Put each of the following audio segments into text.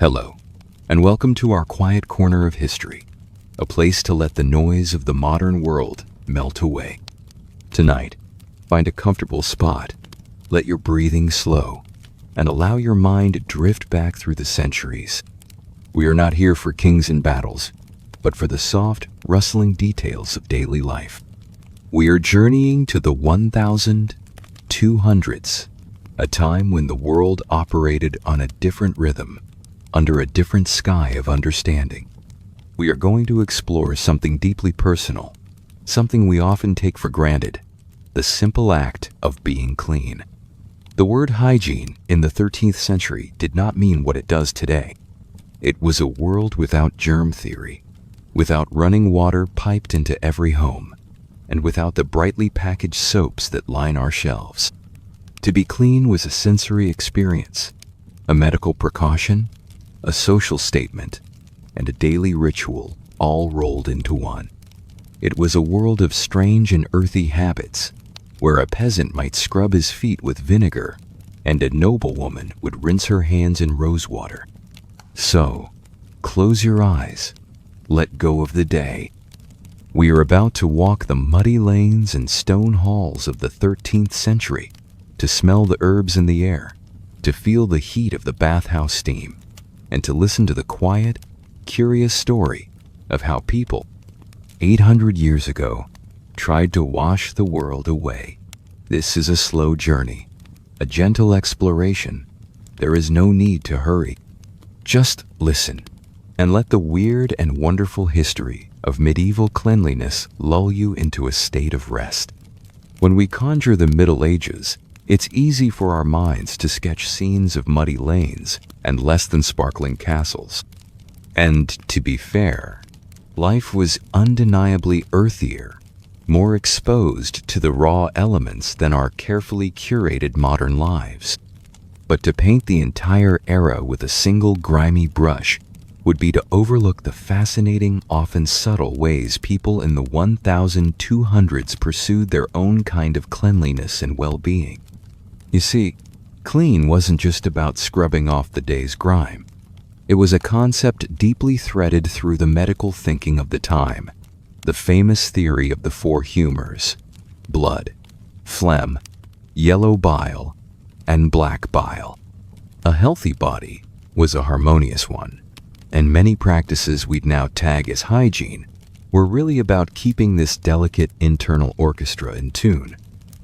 Hello, and welcome to our quiet corner of history, a place to let the noise of the modern world melt away. Tonight, find a comfortable spot, let your breathing slow, and allow your mind to drift back through the centuries. We are not here for kings and battles, but for the soft, rustling details of daily life. We are journeying to the 1200s, a time when the world operated on a different rhythm, under a different sky of understanding. We are going to explore something deeply personal, something we often take for granted, the simple act of being clean. The word hygiene in the 13th century did not mean what it does today. It was a world without germ theory, without running water piped into every home, and without the brightly packaged soaps that line our shelves. To be clean was a sensory experience, a medical precaution, a social statement, and a daily ritual all rolled into one. It was a world of strange and earthy habits, where a peasant might scrub his feet with vinegar, and a noblewoman would rinse her hands in rosewater. So, close your eyes, let go of the day. We are about to walk the muddy lanes and stone halls of the 13th century, to smell the herbs in the air, to feel the heat of the bathhouse steam, and to listen to the quiet, curious story of how people, 800 years ago, tried to wash the world away. This is a slow journey, a gentle exploration. There is no need to hurry. Just listen, and let the weird and wonderful history of medieval cleanliness lull you into a state of rest. When we conjure the Middle Ages, it's easy for our minds to sketch scenes of muddy lanes and less than sparkling castles. And to be fair, life was undeniably earthier, more exposed to the raw elements than our carefully curated modern lives. But to paint the entire era with a single grimy brush would be to overlook the fascinating, often subtle ways people in the 1200s pursued their own kind of cleanliness and well-being. You see, clean wasn't just about scrubbing off the day's grime. It was a concept deeply threaded through the medical thinking of the time, the famous theory of the four humors: blood, phlegm, yellow bile, and black bile. A healthy body was a harmonious one, and many practices we'd now tag as hygiene were really about keeping this delicate internal orchestra in tune.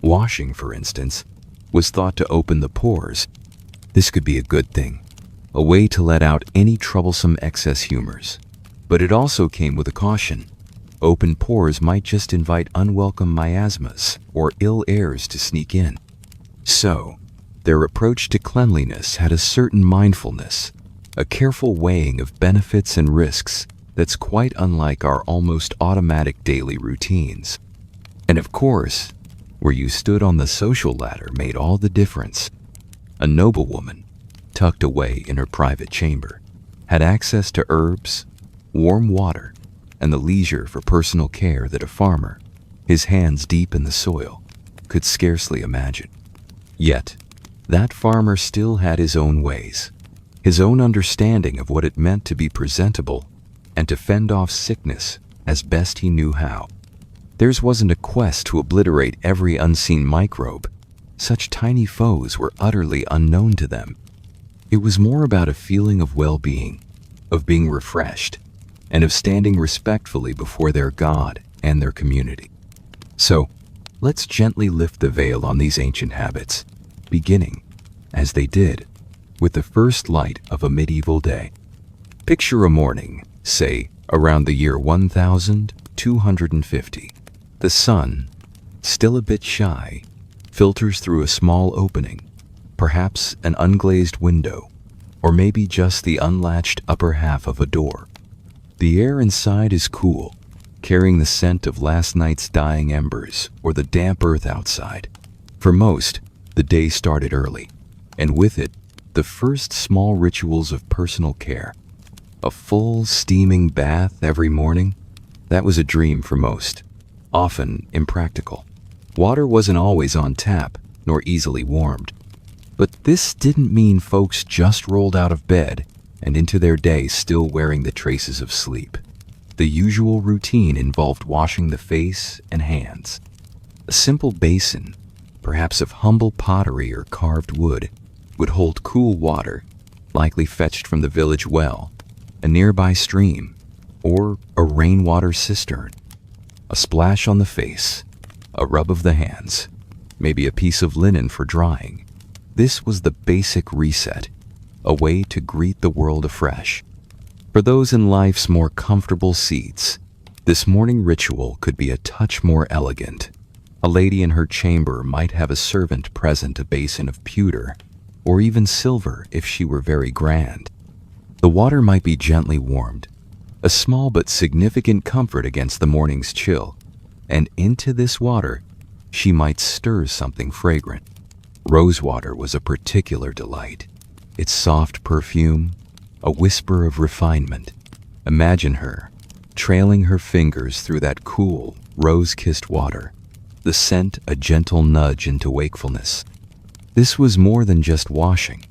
Washing, for instance, was thought to open the pores. This could be a good thing, a way to let out any troublesome excess humors. But it also came with a caution. Open pores might just invite unwelcome miasmas or ill airs to sneak in. So, their approach to cleanliness had a certain mindfulness, a careful weighing of benefits and risks that's quite unlike our almost automatic daily routines. And of course, where you stood on the social ladder made all the difference. A noblewoman, tucked away in her private chamber, had access to herbs, warm water, and the leisure for personal care that a farmer, his hands deep in the soil, could scarcely imagine. Yet, that farmer still had his own ways, his own understanding of what it meant to be presentable and to fend off sickness as best he knew how. Theirs wasn't a quest to obliterate every unseen microbe. Such tiny foes were utterly unknown to them. It was more about a feeling of well-being, of being refreshed, and of standing respectfully before their God and their community. So, let's gently lift the veil on these ancient habits, beginning, as they did, with the first light of a medieval day. Picture a morning, say, around the year 1250. The sun, still a bit shy, filters through a small opening, perhaps an unglazed window, or maybe just the unlatched upper half of a door. The air inside is cool, carrying the scent of last night's dying embers or the damp earth outside. For most, the day started early, and with it, the first small rituals of personal care. A full, steaming bath every morning, that was a dream for most. Often impractical. Water wasn't always on tap, nor easily warmed. But this didn't mean folks just rolled out of bed and into their day still wearing the traces of sleep. The usual routine involved washing the face and hands. A simple basin, perhaps of humble pottery or carved wood, would hold cool water, likely fetched from the village well, a nearby stream, or a rainwater cistern. A splash on the face, a rub of the hands, maybe a piece of linen for drying. This was the basic reset, a way to greet the world afresh. For those in life's more comfortable seats, this morning ritual could be a touch more elegant. A lady in her chamber might have a servant present a basin of pewter, or even silver if she were very grand. The water might be gently warmed, a small but significant comfort against the morning's chill, and into this water she might stir something fragrant. Rosewater was a particular delight. Its soft perfume, a whisper of refinement. Imagine her, trailing her fingers through that cool, rose-kissed water, the scent a gentle nudge into wakefulness. This was more than just washing.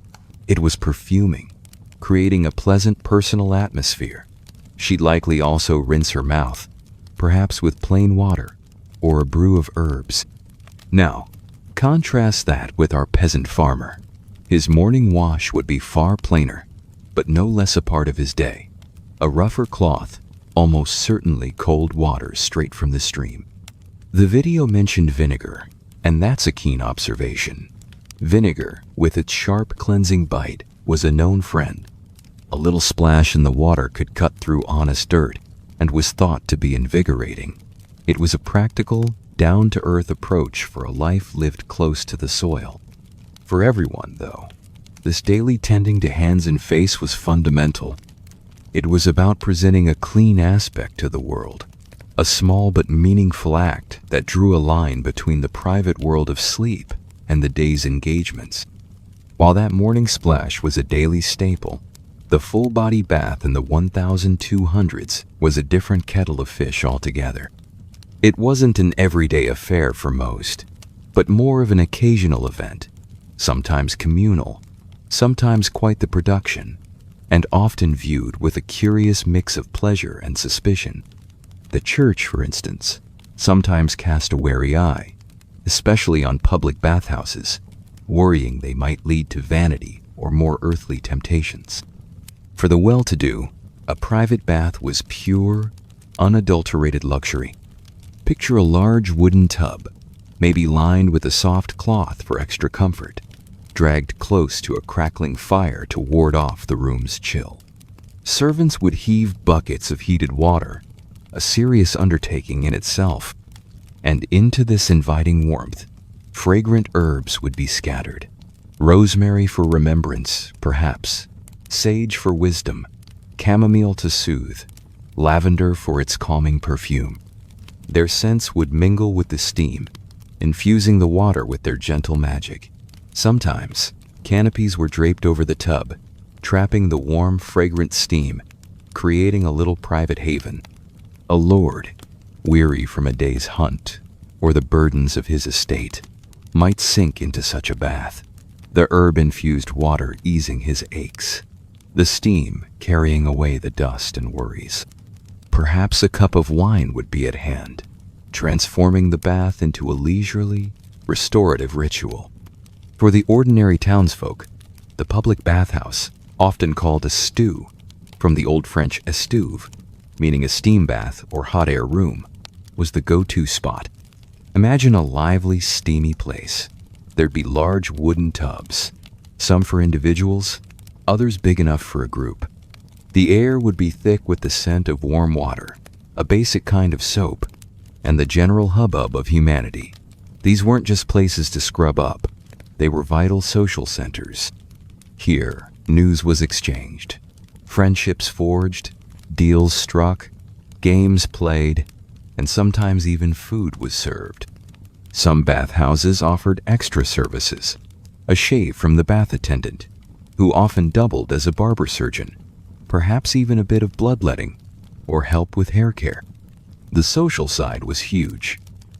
It was perfuming, creating a pleasant personal atmosphere. She'd likely also rinse her mouth, perhaps with plain water or a brew of herbs. Now, contrast that with our peasant farmer. His morning wash would be far plainer, but no less a part of his day. A rougher cloth, almost certainly cold water straight from the stream. The video mentioned vinegar, and that's a keen observation. Vinegar, with its sharp cleansing bite, was a known friend. A little splash in the water could cut through honest dirt and was thought to be invigorating. It was a practical, down-to-earth approach for a life lived close to the soil. For everyone, though, this daily tending to hands and face was fundamental. It was about presenting a clean aspect to the world, a small but meaningful act that drew a line between the private world of sleep and the day's engagements. While that morning splash was a daily staple, the full-body bath in the 1200s was a different kettle of fish altogether. It wasn't an everyday affair for most, but more of an occasional event, sometimes communal, sometimes quite the production, and often viewed with a curious mix of pleasure and suspicion. The church, for instance, sometimes cast a wary eye, especially on public bathhouses, worrying they might lead to vanity or more earthly temptations. For the well-to-do, a private bath was pure, unadulterated luxury. Picture a large wooden tub, maybe lined with a soft cloth for extra comfort, dragged close to a crackling fire to ward off the room's chill. Servants would heave buckets of heated water, a serious undertaking in itself, and into this inviting warmth, fragrant herbs would be scattered. Rosemary for remembrance, perhaps, sage for wisdom, chamomile to soothe, lavender for its calming perfume. Their scents would mingle with the steam, infusing the water with their gentle magic. Sometimes, canopies were draped over the tub, trapping the warm, fragrant steam, creating a little private haven. A lord, weary from a day's hunt or the burdens of his estate, might sink into such a bath, the herb-infused water easing his aches, the steam carrying away the dust and worries. Perhaps a cup of wine would be at hand, transforming the bath into a leisurely, restorative ritual. For the ordinary townsfolk, the public bathhouse, often called a stew, from the Old French esteuve, meaning a steam bath or hot air room, was the go-to spot. Imagine a lively, steamy place. There'd be large wooden tubs, some for individuals, others big enough for a group. The air would be thick with the scent of warm water, a basic kind of soap, and the general hubbub of humanity. These weren't just places to scrub up. They were vital social centers. Here, news was exchanged, friendships forged, deals struck, games played, and sometimes even food was served. Some bathhouses offered extra services, a shave from the bath attendant, who often doubled as a barber surgeon, perhaps even a bit of bloodletting, or help with hair care. The social side was huge.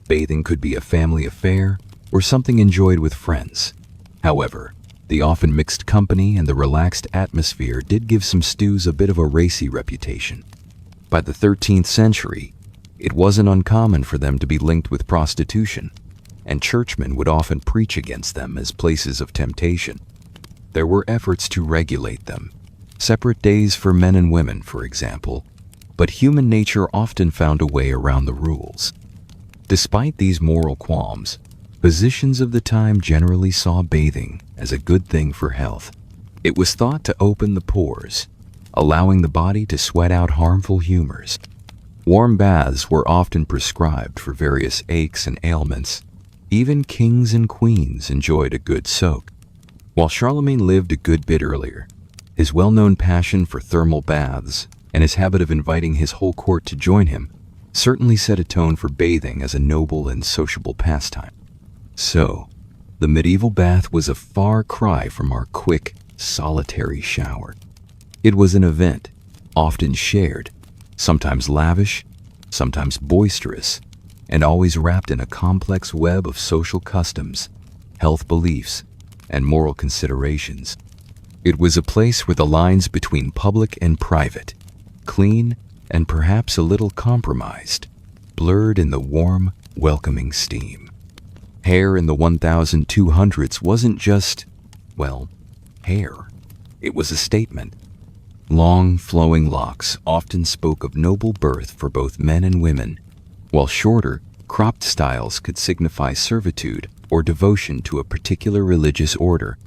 Bathing could be a family affair or something enjoyed with friends. However, The often mixed company and the relaxed atmosphere did give some stews a bit of a racy reputation. By the 13th century, it wasn't uncommon for them to be linked with prostitution, and churchmen would often preach against them as places of temptation. There were efforts to regulate them, separate days for men and women, for example, but human nature often found a way around the rules. Despite these moral qualms, physicians of the time generally saw bathing as a good thing for health. It was thought to open the pores, allowing the body to sweat out harmful humors. Warm baths were often prescribed for various aches and ailments. Even kings and queens enjoyed a good soak. While Charlemagne lived a good bit earlier, his well-known passion for thermal baths and his habit of inviting his whole court to join him certainly set a tone for bathing as a noble and sociable pastime. So, the medieval bath was a far cry from our quick, solitary shower. It was an event, often shared, sometimes lavish, sometimes boisterous, and always wrapped in a complex web of social customs, health beliefs, and moral considerations. It was a place where the lines between public and private, clean and perhaps a little compromised, blurred in the warm, welcoming steam. Hair in the 1200s wasn't just, well, hair. It was a statement. Long, flowing locks often spoke of noble birth for both men and women, while shorter, cropped styles could signify servitude or devotion to a particular religious order.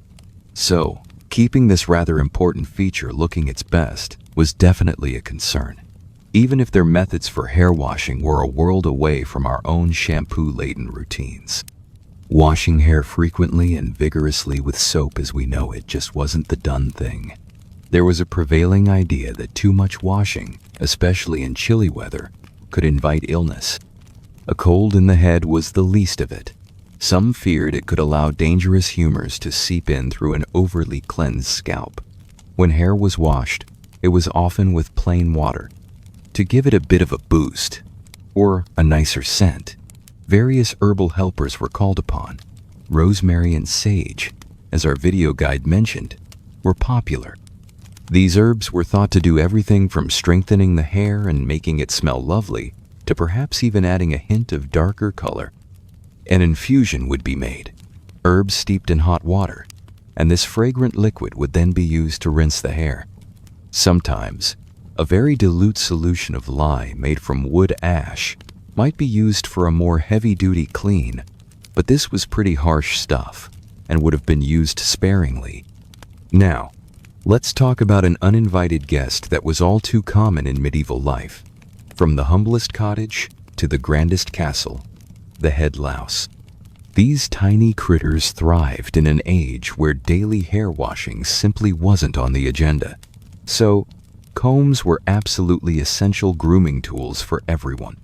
So, keeping this rather important feature looking its best was definitely a concern, even if their methods for hair washing were a world away from our own shampoo-laden routines. Washing hair frequently and vigorously with soap as we know it just wasn't the done thing. There was a prevailing idea that too much washing, especially in chilly weather, could invite illness. A cold in the head was the least of it. Some feared it could allow dangerous humors to seep in through an overly cleansed scalp. When hair was washed, it was often with plain water. To give it a bit of a boost, or a nicer scent, various herbal helpers were called upon. Rosemary and sage, as our video guide mentioned, were popular. These herbs were thought to do everything from strengthening the hair and making it smell lovely, to perhaps even adding a hint of darker color. An infusion would be made, herbs steeped in hot water, and this fragrant liquid would then be used to rinse the hair. Sometimes, a very dilute solution of lye made from wood ash might be used for a more heavy-duty clean, but this was pretty harsh stuff and would have been used sparingly. Now, let's talk about an uninvited guest that was all too common in medieval life. From the humblest cottage to the grandest castle, the head louse. These tiny critters thrived in an age where daily hair washing simply wasn't on the agenda. So, combs were absolutely essential grooming tools for everyone.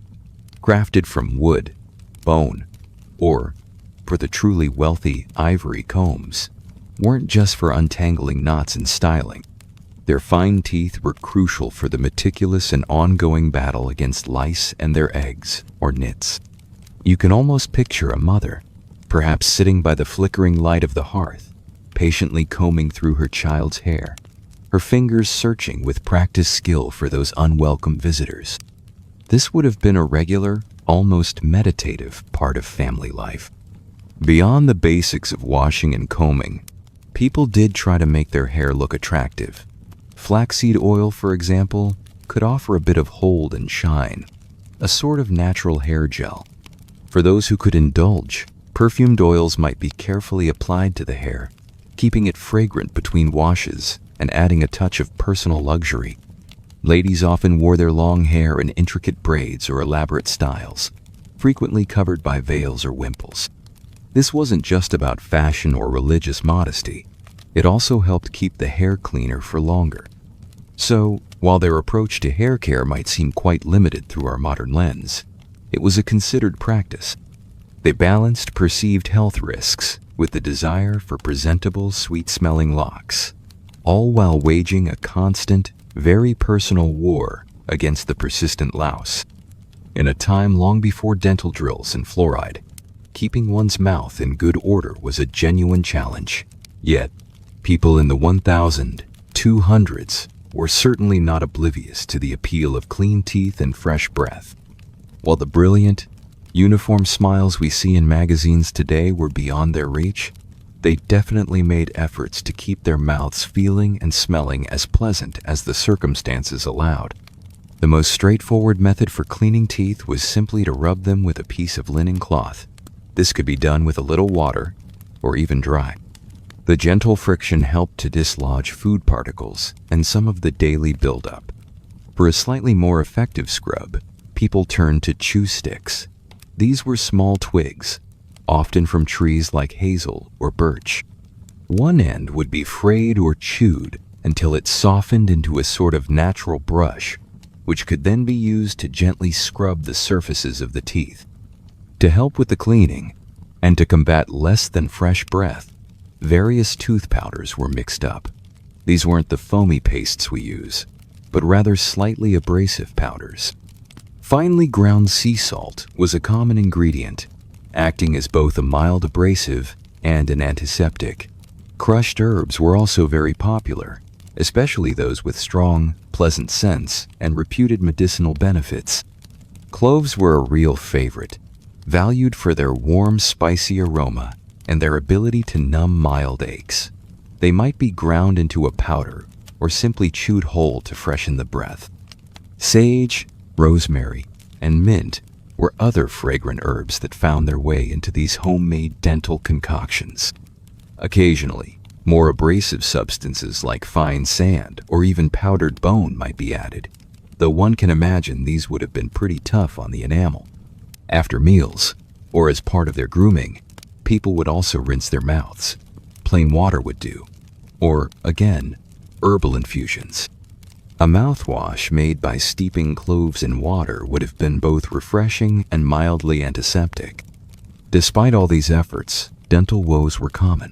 Crafted from wood, bone, or, for the truly wealthy, ivory combs, weren't just for untangling knots and styling. Their fine teeth were crucial for the meticulous and ongoing battle against lice and their eggs, or nits. You can almost picture a mother, perhaps sitting by the flickering light of the hearth, patiently combing through her child's hair, her fingers searching with practiced skill for those unwelcome visitors. This would have been a regular, almost meditative part of family life. Beyond the basics of washing and combing, people did try to make their hair look attractive. Flaxseed oil, for example, could offer a bit of hold and shine, a sort of natural hair gel. For those who could indulge, perfumed oils might be carefully applied to the hair, keeping it fragrant between washes and adding a touch of personal luxury. Ladies often wore their long hair in intricate braids or elaborate styles, frequently covered by veils or wimples. This wasn't just about fashion or religious modesty. It also helped keep the hair cleaner for longer. So, while their approach to hair care might seem quite limited through our modern lens, it was a considered practice. They balanced perceived health risks with the desire for presentable, sweet-smelling locks, all while waging a constant, very personal war against the persistent louse. In a time long before dental drills and fluoride, keeping one's mouth in good order was a genuine challenge. Yet, People in the 1200s were certainly not oblivious to the appeal of clean teeth and fresh breath. While the brilliant, uniform smiles we see in magazines today were beyond their reach, they definitely made efforts to keep their mouths feeling and smelling as pleasant as the circumstances allowed. The most straightforward method for cleaning teeth was simply to rub them with a piece of linen cloth. This could be done with a little water, or even dry. The gentle friction helped to dislodge food particles and some of the daily buildup. For a slightly more effective scrub, people turned to chew sticks. These were small twigs, often from trees like hazel or birch. One end would be frayed or chewed until it softened into a sort of natural brush, which could then be used to gently scrub the surfaces of the teeth. To help with the cleaning, and to combat less than fresh breath, various tooth powders were mixed up. These weren't the foamy pastes we use, but rather slightly abrasive powders. Finely ground sea salt was a common ingredient, acting as both a mild abrasive and an antiseptic. Crushed herbs were also very popular, especially those with strong, pleasant scents and reputed medicinal benefits. Cloves were a real favorite, valued for their warm, spicy aroma and their ability to numb mild aches. They might be ground into a powder or simply chewed whole to freshen the breath. Sage, rosemary, and mint were other fragrant herbs that found their way into these homemade dental concoctions. Occasionally, more abrasive substances like fine sand or even powdered bone might be added, though one can imagine these would have been pretty tough on the enamel. After meals, or as part of their grooming, people would also rinse their mouths. Plain water would do. Or, again, herbal infusions. A mouthwash made by steeping cloves in water would have been both refreshing and mildly antiseptic. Despite all these efforts, dental woes were common.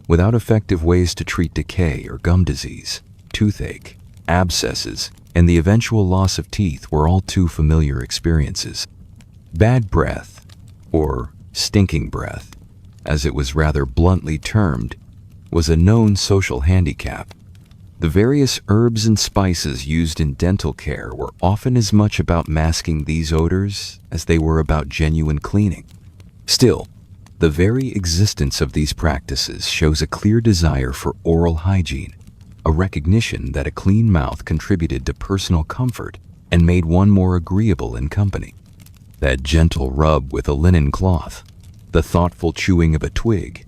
Without effective ways to treat decay or gum disease, toothache, abscesses, and the eventual loss of teeth were all too familiar experiences. Bad breath, or stinking breath, as it was rather bluntly termed, was a known social handicap. The various herbs and spices used in dental care were often as much about masking these odors as they were about genuine cleaning. Still, the very existence of these practices shows a clear desire for oral hygiene, a recognition that a clean mouth contributed to personal comfort and made one more agreeable in company. That gentle rub with a linen cloth, the thoughtful chewing of a twig,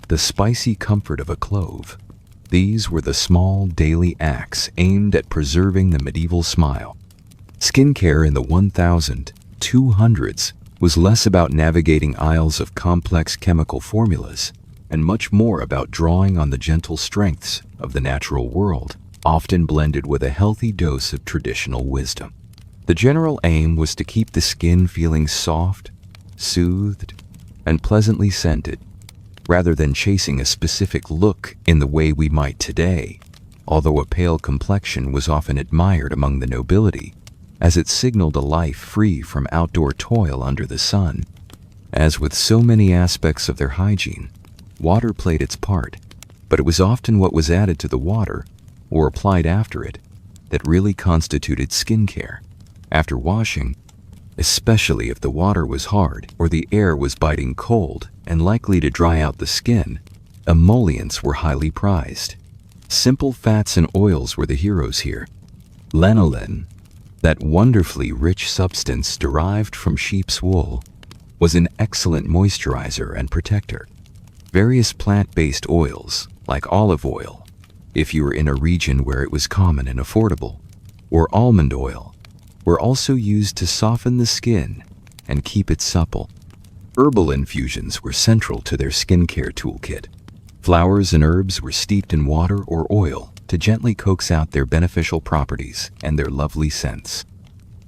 the spicy comfort of a clove. These were the small daily acts aimed at preserving the medieval smile. Skincare in the 1200s was less about navigating aisles of complex chemical formulas and much more about drawing on the gentle strengths of the natural world, often blended with a healthy dose of traditional wisdom. The general aim was to keep the skin feeling soft, soothed, and pleasantly scented, rather than chasing a specific look in the way we might today, although a pale complexion was often admired among the nobility, as it signaled a life free from outdoor toil under the sun. As with so many aspects of their hygiene, water played its part, but it was often what was added to the water, or applied after it, that really constituted skincare. After washing, especially if the water was hard or the air was biting cold and likely to dry out the skin, emollients were highly prized. Simple fats and oils were the heroes here. Lanolin, that wonderfully rich substance derived from sheep's wool, was an excellent moisturizer and protector. Various plant-based oils, like olive oil, if you were in a region where it was common and affordable, or almond oil, were also used to soften the skin and keep it supple. Herbal infusions were central to their skincare toolkit. Flowers and herbs were steeped in water or oil to gently coax out their beneficial properties and their lovely scents.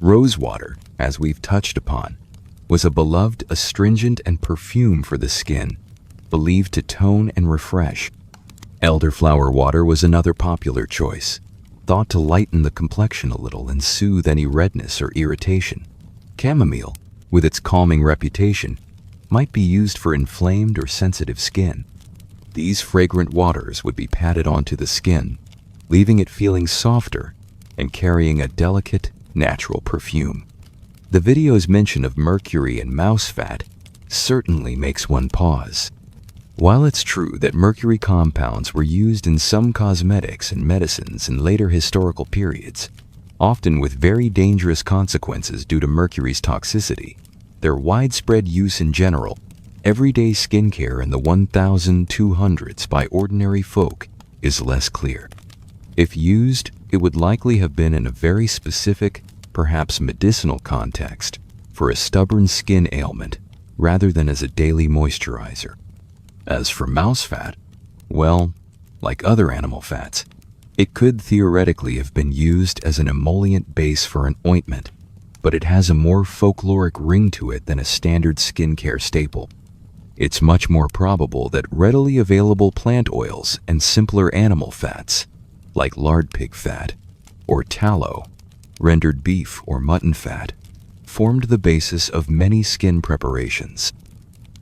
Rosewater, as we've touched upon, was a beloved astringent and perfume for the skin, believed to tone and refresh. Elderflower water was another popular choice, thought to lighten the complexion a little and soothe any redness or irritation. Chamomile, with its calming reputation, might be used for inflamed or sensitive skin. These fragrant waters would be patted onto the skin, leaving it feeling softer and carrying a delicate, natural perfume. The video's mention of mercury and mouse fat certainly makes one pause. While it's true that mercury compounds were used in some cosmetics and medicines in later historical periods, often with very dangerous consequences due to mercury's toxicity, their widespread use in general, everyday skincare in the 1200s by ordinary folk is less clear. If used, it would likely have been in a very specific, perhaps medicinal context, for a stubborn skin ailment, rather than as a daily moisturizer. As for mouse fat, well, like other animal fats, it could theoretically have been used as an emollient base for an ointment, but it has a more folkloric ring to it than a standard skincare staple. It's much more probable that readily available plant oils and simpler animal fats, like lard pig fat or tallow, rendered beef or mutton fat, formed the basis of many skin preparations.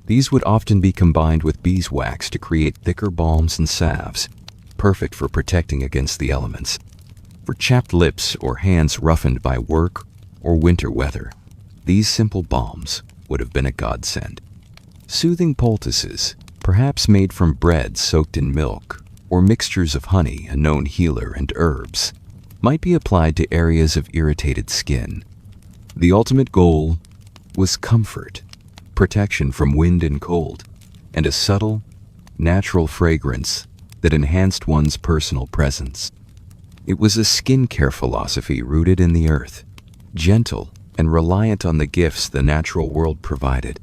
These would often be combined with beeswax to create thicker balms and salves, perfect for protecting against the elements. For chapped lips or hands roughened by work or winter weather, these simple balms would have been a godsend. Soothing poultices, perhaps made from bread soaked in milk, or mixtures of honey, a known healer, and herbs, might be applied to areas of irritated skin. The ultimate goal was comfort, protection from wind and cold, and a subtle, natural fragrance that enhanced one's personal presence. It was a skincare philosophy rooted in the earth, gentle and reliant on the gifts the natural world provided.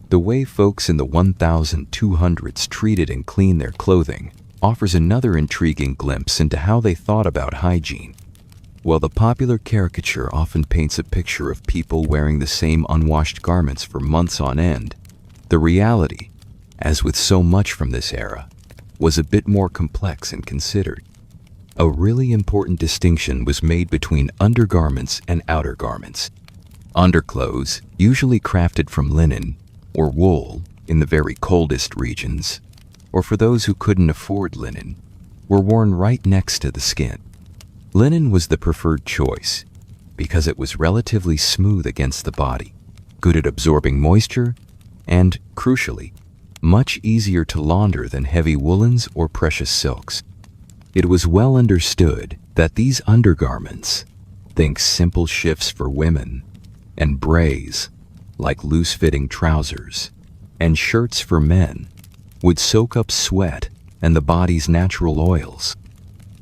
The way folks in the 1200s treated and cleaned their clothing offers another intriguing glimpse into how they thought about hygiene. While the popular caricature often paints a picture of people wearing the same unwashed garments for months on end, the reality, as with so much from this era, was a bit more complex and considered. A really important distinction was made between undergarments and outer garments. Underclothes, usually crafted from linen or wool in the very coldest regions, or for those who couldn't afford linen, were worn right next to the skin. Linen was the preferred choice because it was relatively smooth against the body, good at absorbing moisture, and, crucially, much easier to launder than heavy woolens or precious silks. It was well understood that these undergarments, think simple shifts for women, and brays, like loose-fitting trousers, and shirts for men, would soak up sweat and the body's natural oils.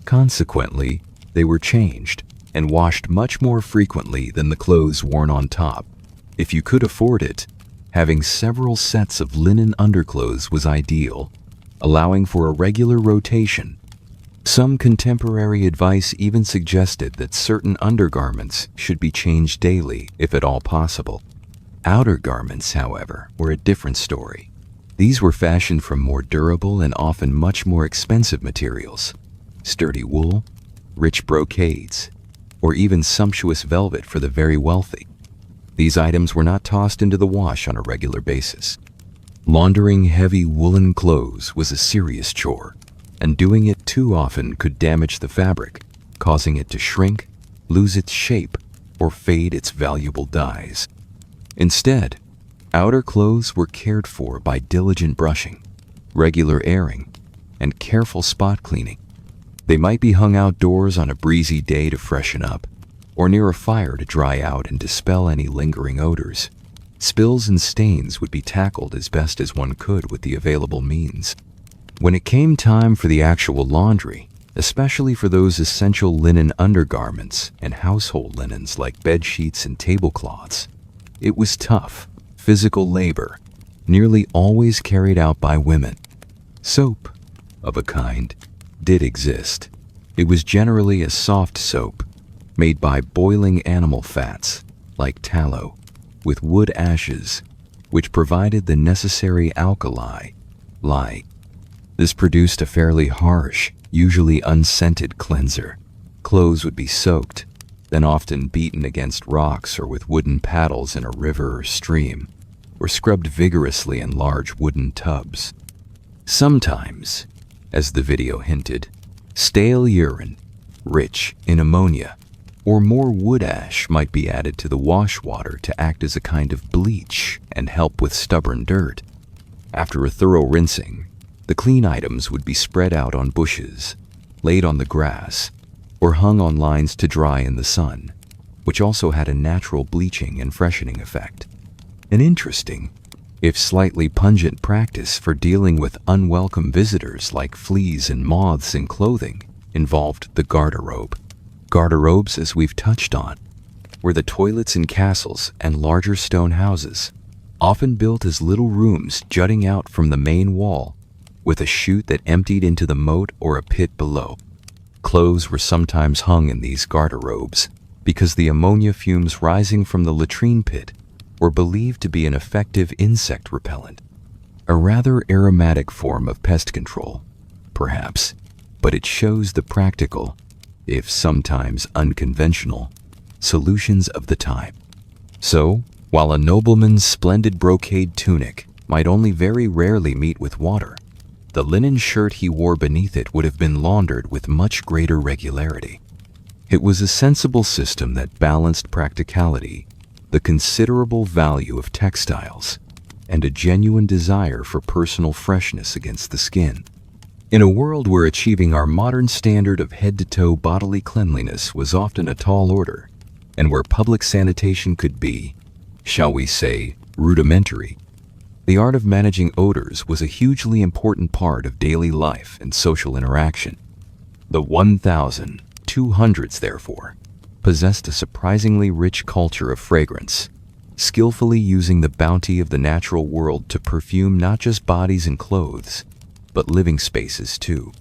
Consequently, they were changed and washed much more frequently than the clothes worn on top. If you could afford it, having several sets of linen underclothes was ideal, allowing for a regular rotation. Some contemporary advice even suggested that certain undergarments should be changed daily, if at all possible. Outer garments, however, were a different story. These were fashioned from more durable and often much more expensive materials: sturdy wool, rich brocades, or even sumptuous velvet for the very wealthy. These items were not tossed into the wash on a regular basis. Laundering heavy woolen clothes was a serious chore, and doing it too often could damage the fabric, causing it to shrink, lose its shape, or fade its valuable dyes. Instead, outer clothes were cared for by diligent brushing, regular airing, and careful spot cleaning. They might be hung outdoors on a breezy day to freshen up, or near a fire to dry out and dispel any lingering odors. Spills and stains would be tackled as best as one could with the available means. When it came time for the actual laundry, especially for those essential linen undergarments and household linens like bed sheets and tablecloths, it was tough, physical labor, nearly always carried out by women. Soap, of a kind, did exist. It was generally a soft soap, made by boiling animal fats, like tallow, with wood ashes, which provided the necessary alkali, lye. This produced a fairly harsh, usually unscented cleanser. Clothes would be soaked, then often beaten against rocks or with wooden paddles in a river or stream, or scrubbed vigorously in large wooden tubs. Sometimes, as the video hinted, stale urine, rich in ammonia, or more wood ash might be added to the wash water to act as a kind of bleach and help with stubborn dirt. After a thorough rinsing, the clean items would be spread out on bushes, laid on the grass, or hung on lines to dry in the sun, which also had a natural bleaching and freshening effect. An interesting, if slightly pungent practice for dealing with unwelcome visitors like fleas and moths in clothing involved the garderobe. Garderobes, as we've touched on, were the toilets in castles and larger stone houses, often built as little rooms jutting out from the main wall, with a chute that emptied into the moat or a pit below. Clothes were sometimes hung in these garderobes because the ammonia fumes rising from the latrine pit were believed to be an effective insect repellent, a rather aromatic form of pest control, perhaps, but it shows the practical, if sometimes unconventional, solutions of the time. So, while a nobleman's splendid brocade tunic might only very rarely meet with water, the linen shirt he wore beneath it would have been laundered with much greater regularity. It was a sensible system that balanced practicality, the considerable value of textiles, and a genuine desire for personal freshness against the skin. In a world where achieving our modern standard of head-to-toe bodily cleanliness was often a tall order, and where public sanitation could be, shall we say, rudimentary, the art of managing odors was a hugely important part of daily life and social interaction. The 1200s, therefore, possessed a surprisingly rich culture of fragrance, skillfully using the bounty of the natural world to perfume not just bodies and clothes, but living spaces too.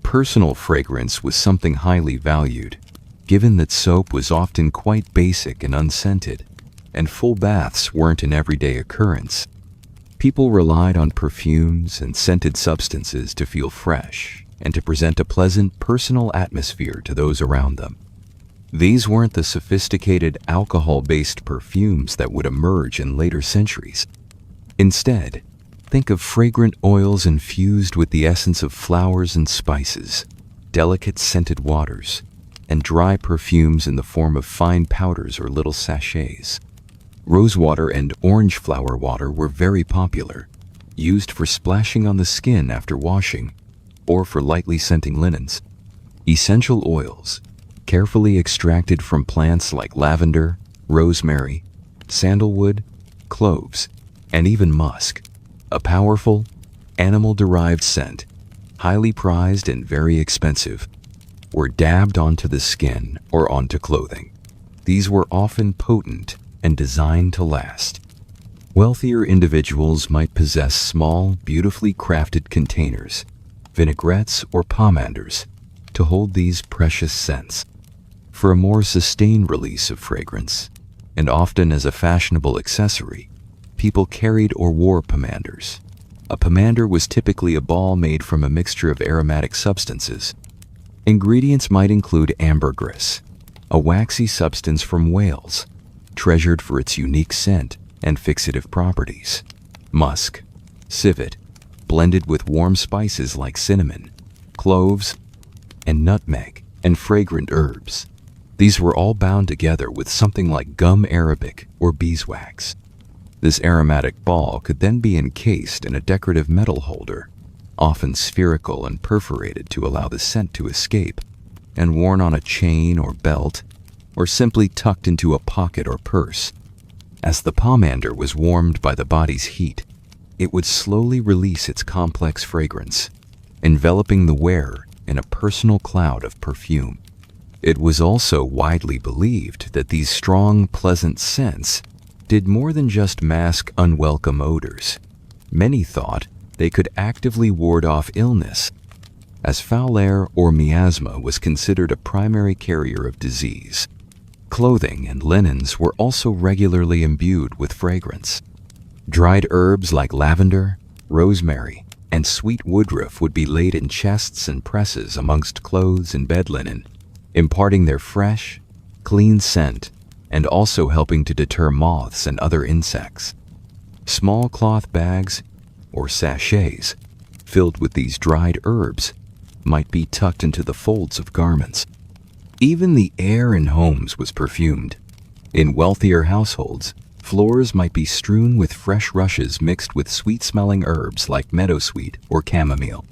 Personal fragrance was something highly valued, given that soap was often quite basic and unscented, and full baths weren't an everyday occurrence. People relied on perfumes and scented substances to feel fresh and to present a pleasant personal atmosphere to those around them. These weren't the sophisticated alcohol-based perfumes that would emerge in later centuries. Instead, think of fragrant oils infused with the essence of flowers and spices, delicate scented waters, and dry perfumes in the form of fine powders or little sachets. Rosewater and orange flower water were very popular, used for splashing on the skin after washing, or for lightly scenting linens. Essential oils, carefully extracted from plants like lavender, rosemary, sandalwood, cloves, and even musk, a powerful, animal-derived scent, highly prized and very expensive, were dabbed onto the skin or onto clothing. These were often potent and designed to last. Wealthier individuals might possess small, beautifully crafted containers, vinaigrettes or pomanders, to hold these precious scents. For a more sustained release of fragrance, and often as a fashionable accessory, people carried or wore pomanders. A pomander was typically a ball made from a mixture of aromatic substances. Ingredients might include ambergris, a waxy substance from Wales, treasured for its unique scent and fixative properties, musk, civet, blended with warm spices like cinnamon, cloves, and nutmeg, and fragrant herbs. These were all bound together with something like gum arabic or beeswax. This aromatic ball could then be encased in a decorative metal holder, often spherical and perforated to allow the scent to escape, and worn on a chain or belt, or simply tucked into a pocket or purse. As the pomander was warmed by the body's heat, it would slowly release its complex fragrance, enveloping the wearer in a personal cloud of perfume. It was also widely believed that these strong, pleasant scents did more than just mask unwelcome odors. Many thought they could actively ward off illness, as foul air or miasma was considered a primary carrier of disease. Clothing and linens were also regularly imbued with fragrance. Dried herbs like lavender, rosemary, and sweet woodruff would be laid in chests and presses amongst clothes and bed linen, imparting their fresh, clean scent and also helping to deter moths and other insects. Small cloth bags, or sachets, filled with these dried herbs might be tucked into the folds of garments. Even the air in homes was perfumed. In wealthier households, floors might be strewn with fresh rushes mixed with sweet-smelling herbs like meadowsweet or chamomile.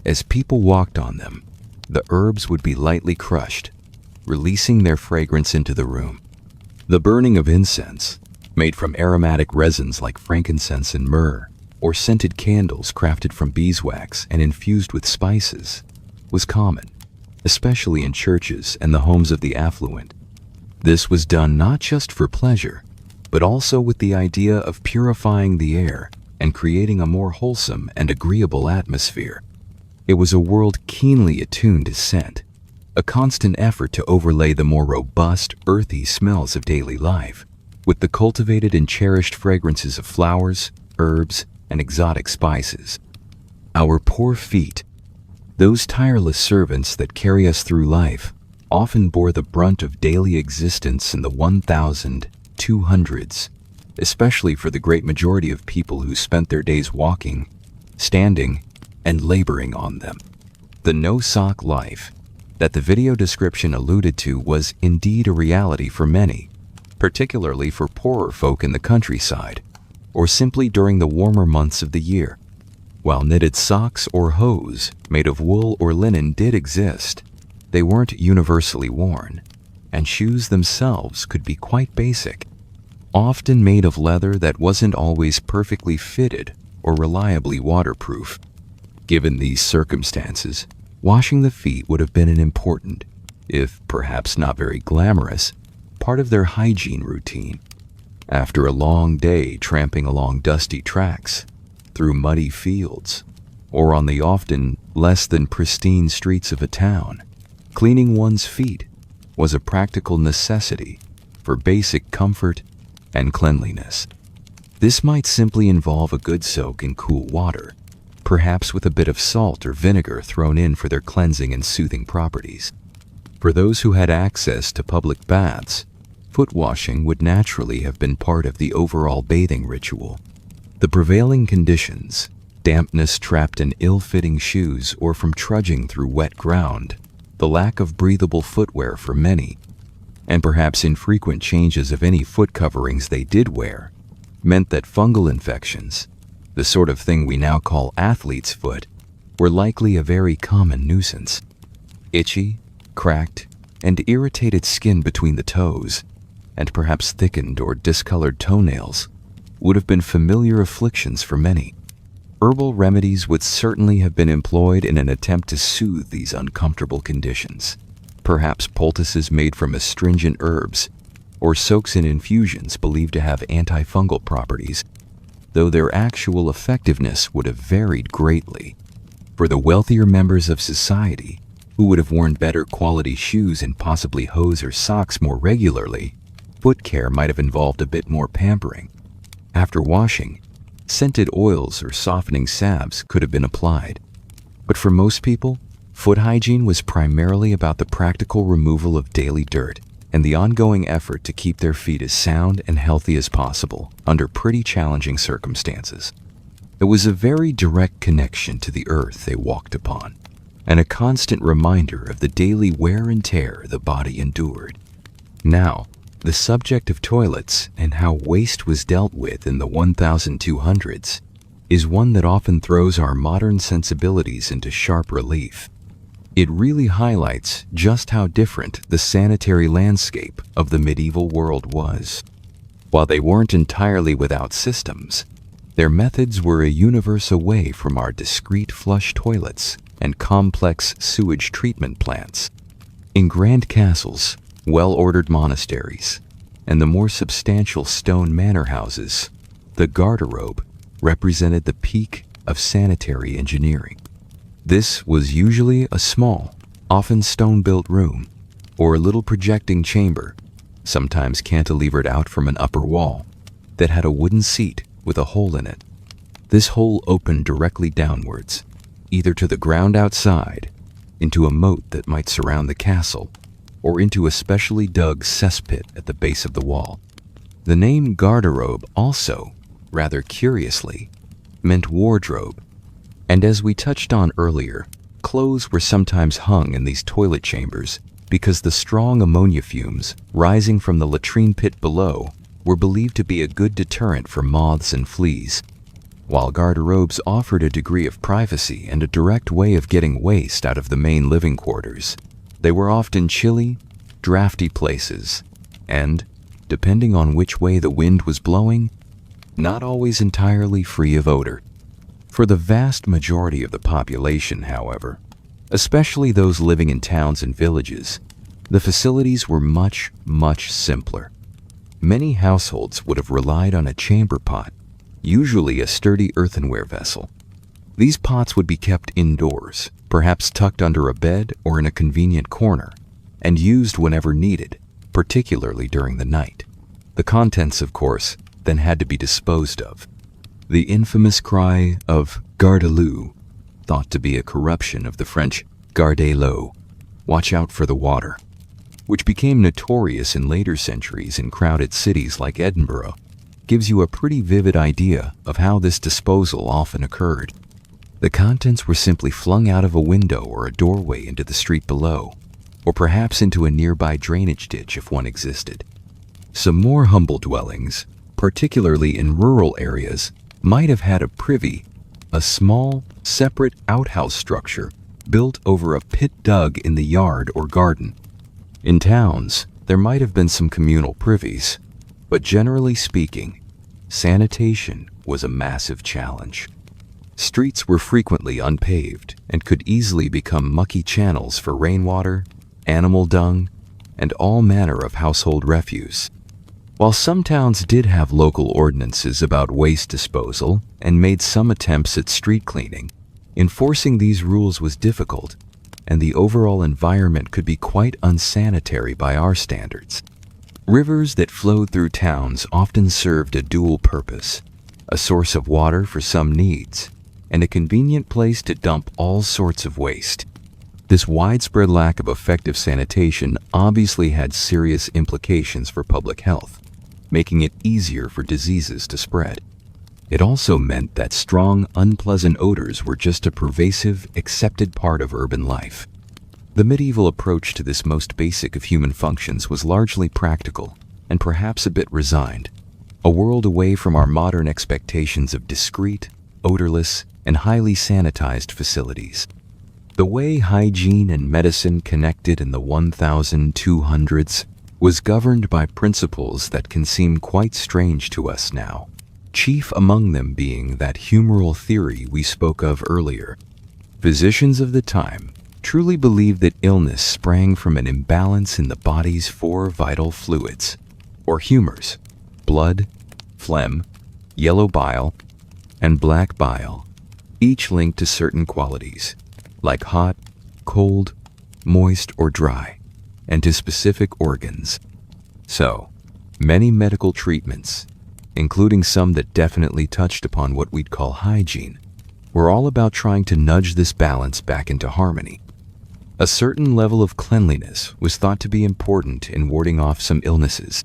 As people walked on them, the herbs would be lightly crushed, releasing their fragrance into the room. The burning of incense, made from aromatic resins like frankincense and myrrh, or scented candles crafted from beeswax and infused with spices, was common, especially in churches and the homes of the affluent. This was done not just for pleasure, but also with the idea of purifying the air and creating a more wholesome and agreeable atmosphere. It was a world keenly attuned to scent, a constant effort to overlay the more robust, earthy smells of daily life with the cultivated and cherished fragrances of flowers, herbs, and exotic spices. Our poor feet, those tireless servants that carry us through life, often bore the brunt of daily existence in the 1200s, especially for the great majority of people who spent their days walking, standing, and laboring on them. The no-sock life that the video description alluded to was indeed a reality for many, particularly for poorer folk in the countryside, or simply during the warmer months of the year. While knitted socks or hose made of wool or linen did exist, they weren't universally worn, and shoes themselves could be quite basic, often made of leather that wasn't always perfectly fitted or reliably waterproof. Given these circumstances, washing the feet would have been an important, if perhaps not very glamorous, part of their hygiene routine. After a long day tramping along dusty tracks, through muddy fields, or on the often less than pristine streets of a town, cleaning one's feet was a practical necessity for basic comfort and cleanliness. This might simply involve a good soak in cool water, perhaps with a bit of salt or vinegar thrown in for their cleansing and soothing properties. For those who had access to public baths, foot washing would naturally have been part of the overall bathing ritual. The prevailing conditions, dampness trapped in ill-fitting shoes or from trudging through wet ground, the lack of breathable footwear for many, and perhaps infrequent changes of any foot coverings they did wear, meant that fungal infections, the sort of thing we now call athlete's foot, were likely a very common nuisance. Itchy, cracked, and irritated skin between the toes, and perhaps thickened or discolored toenails, would have been familiar afflictions for many. Herbal remedies would certainly have been employed in an attempt to soothe these uncomfortable conditions. Perhaps poultices made from astringent herbs, or soaks in infusions believed to have antifungal properties, though their actual effectiveness would have varied greatly. For the wealthier members of society, who would have worn better quality shoes and possibly hose or socks more regularly, foot care might have involved a bit more pampering. After washing, scented oils or softening salves could have been applied. But for most people, foot hygiene was primarily about the practical removal of daily dirt and the ongoing effort to keep their feet as sound and healthy as possible under pretty challenging circumstances. It was a very direct connection to the earth they walked upon, and a constant reminder of the daily wear and tear the body endured. Now, the subject of toilets and how waste was dealt with in the 1200s is one that often throws our modern sensibilities into sharp relief. It really highlights just how different the sanitary landscape of the medieval world was. While they weren't entirely without systems, their methods were a universe away from our discreet flush toilets and complex sewage treatment plants. In grand castles, well-ordered monasteries, and the more substantial stone manor houses, the garderobe represented the peak of sanitary engineering. This was usually a small, often stone-built room, or a little projecting chamber, sometimes cantilevered out from an upper wall, that had a wooden seat with a hole in it. This hole opened directly downwards, either to the ground outside, into a moat that might surround the castle, or into a specially dug cesspit at the base of the wall. The name garderobe also, rather curiously, meant wardrobe, And as we touched on earlier, clothes were sometimes hung in these toilet chambers because the strong ammonia fumes rising from the latrine pit below were believed to be a good deterrent for moths and fleas. While garderobes offered a degree of privacy and a direct way of getting waste out of the main living quarters, they were often chilly, drafty places, and, depending on which way the wind was blowing, not always entirely free of odor. For the vast majority of the population, however, especially those living in towns and villages, the facilities were much, much simpler. Many households would have relied on a chamber pot, usually a sturdy earthenware vessel. These pots would be kept indoors, perhaps tucked under a bed or in a convenient corner, and used whenever needed, particularly during the night. The contents, of course, then had to be disposed of. The infamous cry of "Garde l'eau," thought to be a corruption of the French "Gardez l'eau," watch out for the water, which became notorious in later centuries in crowded cities like Edinburgh, gives you a pretty vivid idea of how this disposal often occurred. The contents were simply flung out of a window or a doorway into the street below, or perhaps into a nearby drainage ditch if one existed. Some more humble dwellings, particularly in rural areas, might have had a privy, a small, separate outhouse structure built over a pit dug in the yard or garden. In towns, there might have been some communal privies, but generally speaking, sanitation was a massive challenge. Streets were frequently unpaved and could easily become mucky channels for rainwater, animal dung, and all manner of household refuse. While some towns did have local ordinances about waste disposal and made some attempts at street cleaning, enforcing these rules was difficult, and the overall environment could be quite unsanitary by our standards. Rivers that flowed through towns often served a dual purpose: a source of water for some needs, and a convenient place to dump all sorts of waste. This widespread lack of effective sanitation obviously had serious implications for public health, making it easier for diseases to spread. It also meant that strong, unpleasant odors were just a pervasive, accepted part of urban life. The medieval approach to this most basic of human functions was largely practical and perhaps a bit resigned, a world away from our modern expectations of discreet, odorless, and highly sanitized facilities. The way hygiene and medicine connected in the 1200s was governed by principles that can seem quite strange to us now, chief among them being that humoral theory we spoke of earlier. Physicians of the time truly believed that illness sprang from an imbalance in the body's four vital fluids, or humors: blood, phlegm, yellow bile, and black bile, each linked to certain qualities, like hot, cold, moist, or dry, and to specific organs. So, many medical treatments, including some that definitely touched upon what we'd call hygiene, were all about trying to nudge this balance back into harmony. A certain level of cleanliness was thought to be important in warding off some illnesses.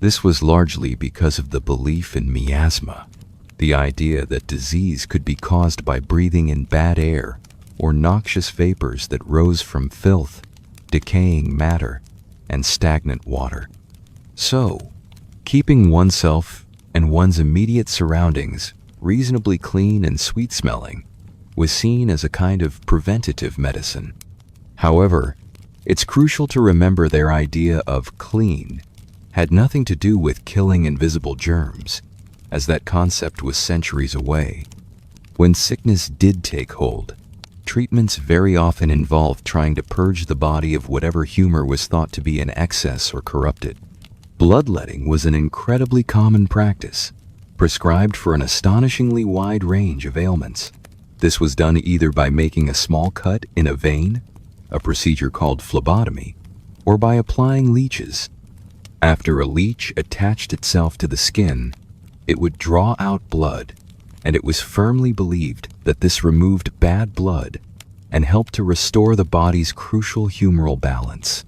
This was largely because of the belief in miasma, the idea that disease could be caused by breathing in bad air or noxious vapors that rose from filth, decaying matter, and stagnant water. So, keeping oneself and one's immediate surroundings reasonably clean and sweet-smelling was seen as a kind of preventative medicine. However, it's crucial to remember their idea of clean had nothing to do with killing invisible germs, as that concept was centuries away. When sickness did take hold, treatments very often involved trying to purge the body of whatever humor was thought to be in excess or corrupted. Bloodletting was an incredibly common practice, prescribed for an astonishingly wide range of ailments. This was done either by making a small cut in a vein, a procedure called phlebotomy, or by applying leeches. After a leech attached itself to the skin, it would draw out blood, and it was firmly believed that this removed bad blood and helped to restore the body's crucial humoral balance.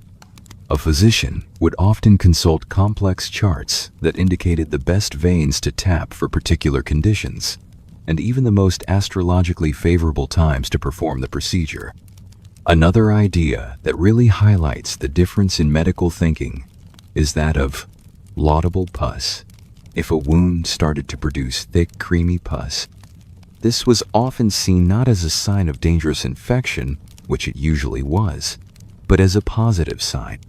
A physician would often consult complex charts that indicated the best veins to tap for particular conditions. and even the most astrologically favorable times to perform the procedure. Another idea that really highlights the difference in medical thinking is that of laudable pus. If a wound started to produce thick, creamy pus, this was often seen not as a sign of dangerous infection, which it usually was, but as a positive sign.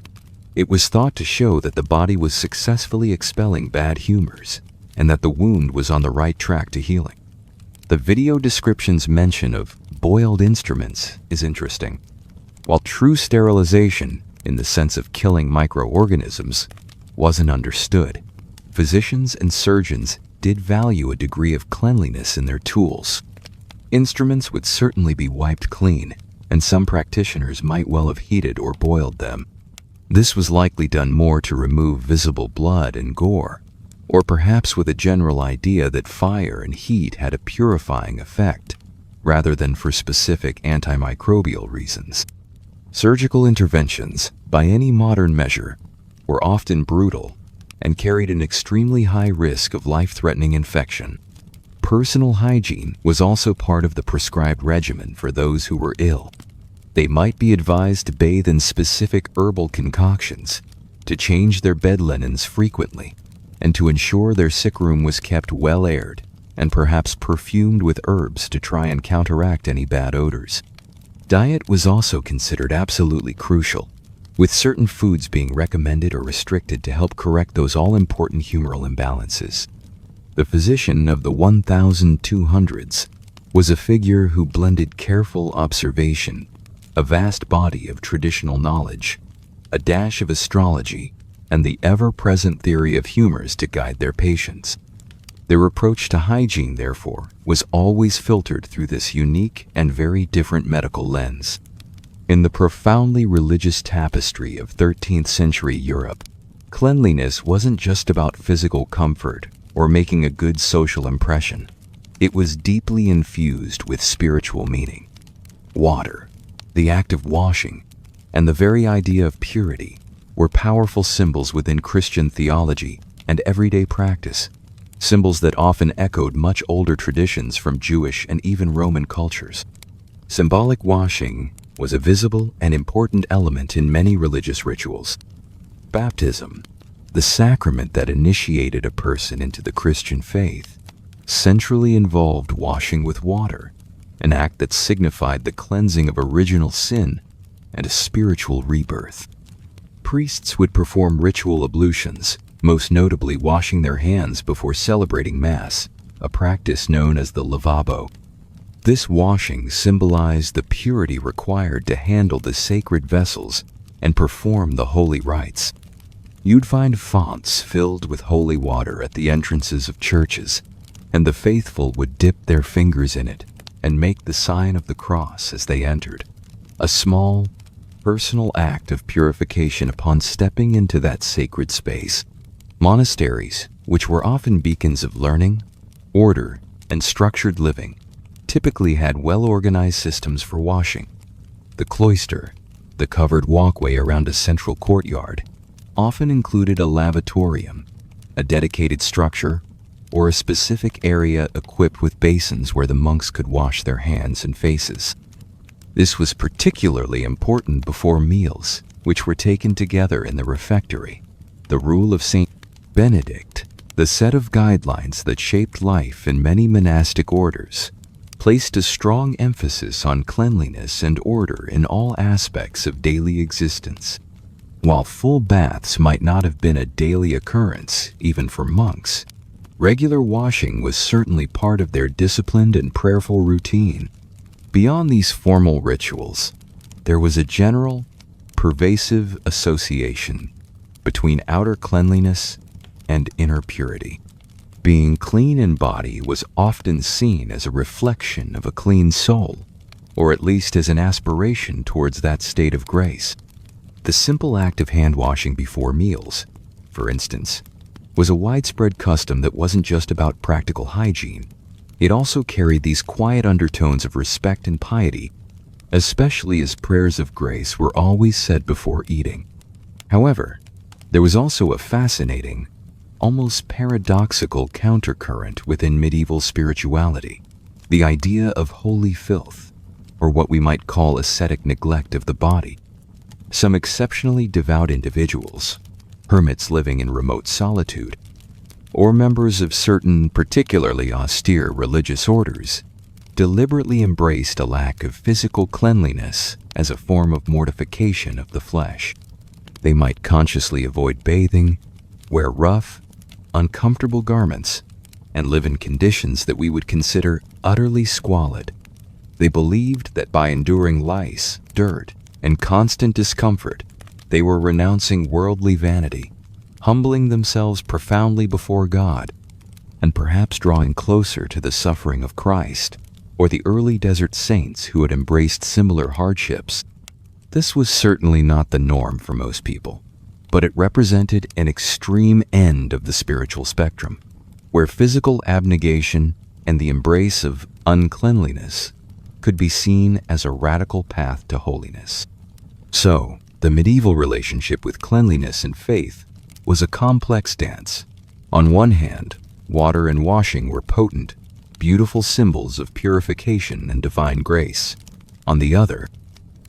It was thought to show that the body was successfully expelling bad humors and that the wound was on the right track to healing. The video description's mention of boiled instruments is interesting. While true sterilization, in the sense of killing microorganisms, wasn't understood, physicians and surgeons did value a degree of cleanliness in their tools. Instruments would certainly be wiped clean, and some practitioners might well have heated or boiled them. This was likely done more to remove visible blood and gore, or perhaps with a general idea that fire and heat had a purifying effect, rather than for specific antimicrobial reasons. Surgical interventions, by any modern measure, were often brutal and carried an extremely high risk of life-threatening infection. Personal hygiene was also part of the prescribed regimen for those who were ill. They might be advised to bathe in specific herbal concoctions, to change their bed linens frequently, and to ensure their sick room was kept well aired and perhaps perfumed with herbs to try and counteract any bad odors. Diet was also considered absolutely crucial, with certain foods being recommended or restricted to help correct those all-important humoral imbalances. The physician of the 1200s was a figure who blended careful observation, a vast body of traditional knowledge, a dash of astrology, and the ever-present theory of humors to guide their patients. Their approach to hygiene, therefore, was always filtered through this unique and very different medical lens. In the profoundly religious tapestry of 13th century Europe, cleanliness wasn't just about physical comfort or making a good social impression. It was deeply infused with spiritual meaning. Water, the act of washing, and the very idea of purity were powerful symbols within Christian theology and everyday practice, symbols that often echoed much older traditions from Jewish and even Roman cultures. Symbolic washing was a visible and important element in many religious rituals. Baptism, the sacrament that initiated a person into the Christian faith, centrally involved washing with water, an act that signified the cleansing of original sin and a spiritual rebirth. Priests would perform ritual ablutions, most notably washing their hands before celebrating Mass, a practice known as the lavabo. This washing symbolized the purity required to handle the sacred vessels and perform the holy rites. You'd find fonts filled with holy water at the entrances of churches, and the faithful would dip their fingers in it and make the sign of the cross as they entered, a small, personal act of purification upon stepping into that sacred space. Monasteries, which were often beacons of learning, order, and structured living, typically had well-organized systems for washing. The cloister, the covered walkway around a central courtyard, often included a lavatorium, a dedicated structure, or a specific area equipped with basins where the monks could wash their hands and faces. This was particularly important before meals, which were taken together in the refectory. The rule of St. Benedict, the set of guidelines that shaped life in many monastic orders, placed a strong emphasis on cleanliness and order in all aspects of daily existence. While full baths might not have been a daily occurrence, even for monks, regular washing was certainly part of their disciplined and prayerful routine. Beyond these formal rituals, there was a general, pervasive association between outer cleanliness and inner purity. Being clean in body was often seen as a reflection of a clean soul, or at least as an aspiration towards that state of grace. The simple act of hand-washing before meals, for instance, was a widespread custom that wasn't just about practical hygiene. It also carried these quiet undertones of respect and piety, especially as prayers of grace were always said before eating. However, there was also a fascinating, almost paradoxical countercurrent within medieval spirituality. the idea of holy filth, or what we might call ascetic neglect of the body. Some exceptionally devout individuals, hermits living in remote solitude, or members of certain particularly austere religious orders, deliberately embraced a lack of physical cleanliness as a form of mortification of the flesh. They might consciously avoid bathing, wear rough, uncomfortable garments, and live in conditions that we would consider utterly squalid. They believed that by enduring lice, dirt, and constant discomfort, they were renouncing worldly vanity, humbling themselves profoundly before God, and perhaps drawing closer to the suffering of Christ or the early desert saints who had embraced similar hardships. This was certainly not the norm for most people, but it represented an extreme end of the spiritual spectrum, where physical abnegation and the embrace of uncleanliness could be seen as a radical path to holiness. So, the medieval relationship with cleanliness and faith was a complex dance. On one hand, water and washing were potent, beautiful symbols of purification and divine grace. On the other,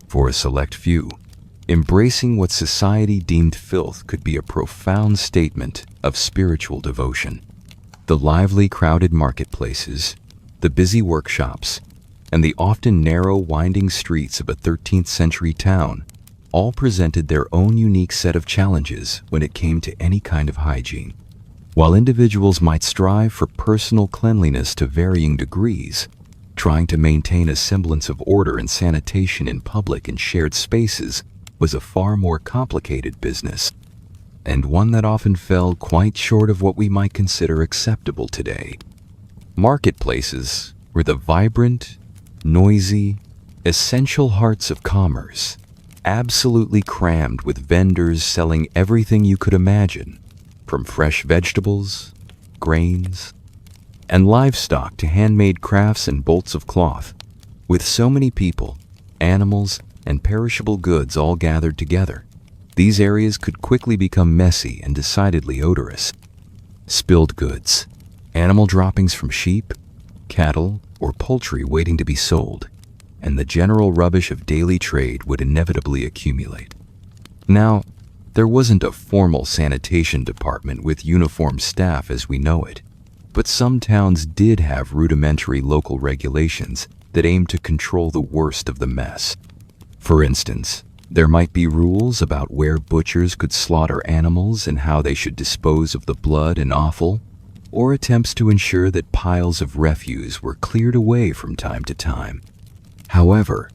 for a select few, embracing what society deemed filth could be a profound statement of spiritual devotion. The lively, crowded marketplaces, the busy workshops, and the often narrow, winding streets of a 13th century town all presented their own unique set of challenges when it came to any kind of hygiene. While individuals might strive for personal cleanliness to varying degrees, trying to maintain a semblance of order and sanitation in public and shared spaces was a far more complicated business, and one that often fell quite short of what we might consider acceptable today. Marketplaces were the vibrant, noisy, essential hearts of commerce, absolutely crammed with vendors selling everything you could imagine, from fresh vegetables, grains, and livestock to handmade crafts and bolts of cloth. With so many people, animals, and perishable goods all gathered together, these areas could quickly become messy and decidedly odorous. Spilled goods, animal droppings from sheep, cattle, or poultry waiting to be sold, and the general rubbish of daily trade would inevitably accumulate. Now, there wasn't a formal sanitation department with uniformed staff as we know it, but some towns did have rudimentary local regulations that aimed to control the worst of the mess. For instance, there might be rules about where butchers could slaughter animals and how they should dispose of the blood and offal, or attempts to ensure that piles of refuse were cleared away from time to time. However,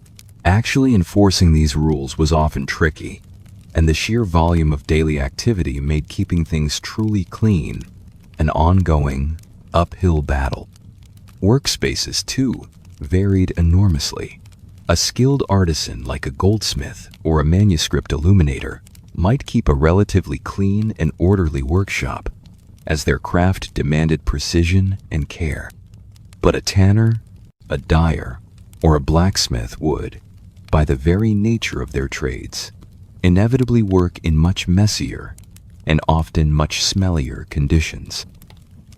actually enforcing these rules was often tricky, and the sheer volume of daily activity made keeping things truly clean an ongoing, uphill battle. Workspaces, too, varied enormously. A skilled artisan like a goldsmith or a manuscript illuminator might keep a relatively clean and orderly workshop, as their craft demanded precision and care. But a tanner, a dyer, or a blacksmith would, by the very nature of their trades, inevitably work in much messier and often much smellier conditions.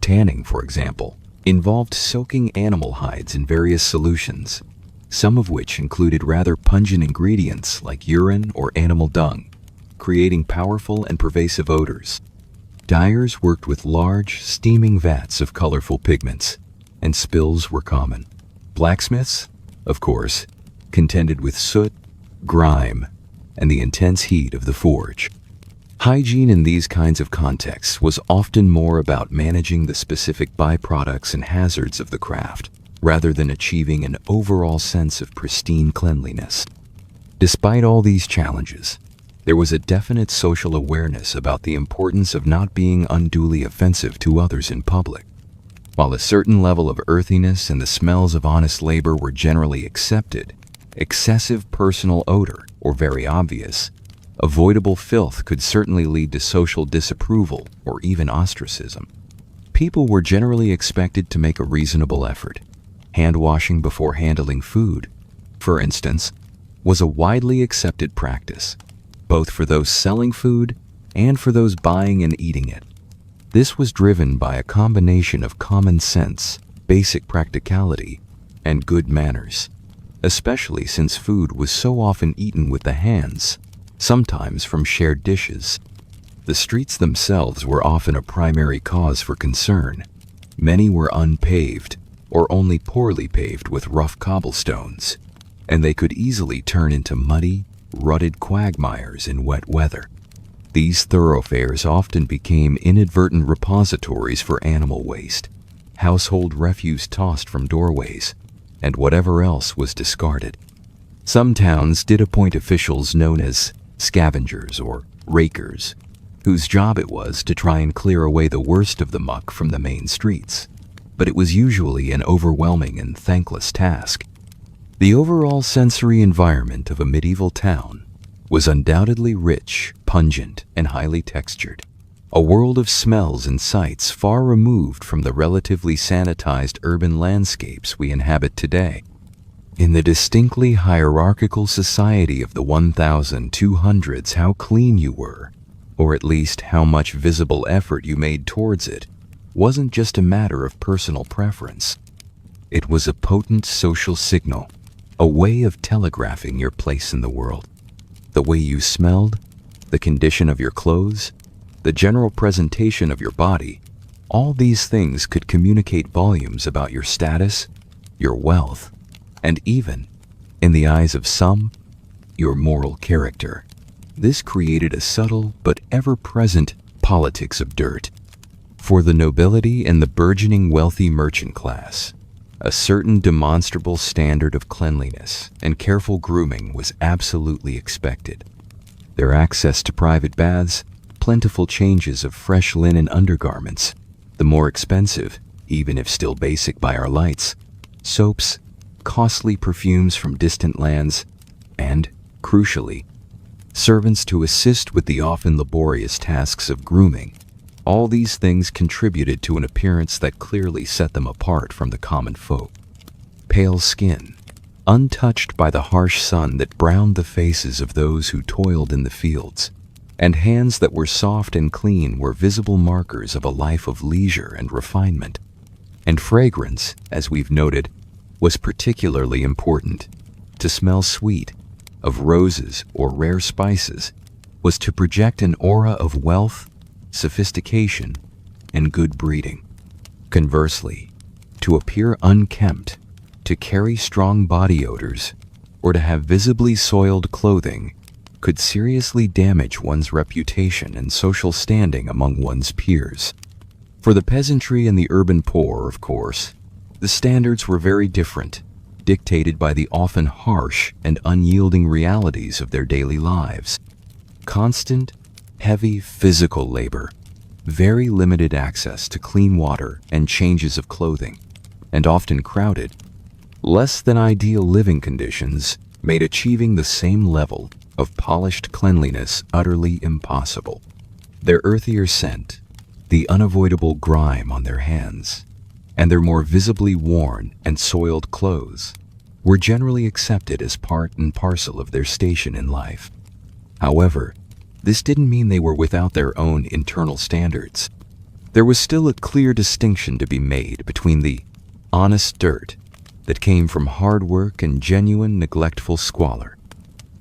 Tanning, for example, involved soaking animal hides in various solutions, some of which included rather pungent ingredients like urine or animal dung, creating powerful and pervasive odors. Dyers worked with large, steaming vats of colorful pigments, and spills were common. Blacksmiths, of course, contended with soot, grime, and the intense heat of the forge. Hygiene in these kinds of contexts was often more about managing the specific byproducts and hazards of the craft, rather than achieving an overall sense of pristine cleanliness. Despite all these challenges, there was a definite social awareness about the importance of not being unduly offensive to others in public. While a certain level of earthiness and the smells of honest labor were generally accepted, excessive personal odor, or very obvious, avoidable filth could certainly lead to social disapproval or even ostracism. People were generally expected to make a reasonable effort. Hand washing before handling food, for instance, was a widely accepted practice, both for those selling food and for those buying and eating it. This was driven by a combination of common sense, basic practicality, and good manners, especially since food was so often eaten with the hands, sometimes from shared dishes. The streets themselves were often a primary cause for concern. Many were unpaved or only poorly paved with rough cobblestones, and they could easily turn into muddy, rutted quagmires in wet weather. These thoroughfares often became inadvertent repositories for animal waste, household refuse tossed from doorways, and whatever else was discarded. Some towns did appoint officials known as scavengers or rakers, whose job it was to try and clear away the worst of the muck from the main streets, but it was usually an overwhelming and thankless task. The overall sensory environment of a medieval town was undoubtedly rich, pungent, and highly textured, a world of smells and sights far removed from the relatively sanitized urban landscapes we inhabit today. In the distinctly hierarchical society of the 1200s, how clean you were, or at least how much visible effort you made towards it, wasn't just a matter of personal preference. It was a potent social signal, a way of telegraphing your place in the world. The way you smelled, the condition of your clothes, the general presentation of your body, all these things could communicate volumes about your status, your wealth, and even, in the eyes of some, your moral character. This created a subtle but ever-present politics of dirt. For the nobility and the burgeoning wealthy merchant class, a certain demonstrable standard of cleanliness and careful grooming was absolutely expected. Their access to private baths, plentiful changes of fresh linen undergarments, the more expensive, even if still basic by our lights, soaps, costly perfumes from distant lands, and, crucially, servants to assist with the often laborious tasks of grooming. All these things contributed to an appearance that clearly set them apart from the common folk. Pale skin, untouched by the harsh sun that browned the faces of those who toiled in the fields, and hands that were soft and clean were visible markers of a life of leisure and refinement. And fragrance, as we've noted, was particularly important. To smell sweet, of roses or rare spices, was to project an aura of wealth, sophistication, and good breeding. Conversely, to appear unkempt, to carry strong body odors, or to have visibly soiled clothing could seriously damage one's reputation and social standing among one's peers. For the peasantry and the urban poor, of course, the standards were very different, dictated by the often harsh and unyielding realities of their daily lives. Constant, heavy physical labor, very limited access to clean water and changes of clothing, and often crowded, less than ideal living conditions made achieving the same level of polished cleanliness utterly impossible. Their earthier scent, the unavoidable grime on their hands, and their more visibly worn and soiled clothes were generally accepted as part and parcel of their station in life. However, this didn't mean they were without their own internal standards. There was still a clear distinction to be made between the honest dirt that came from hard work and genuine neglectful squalor.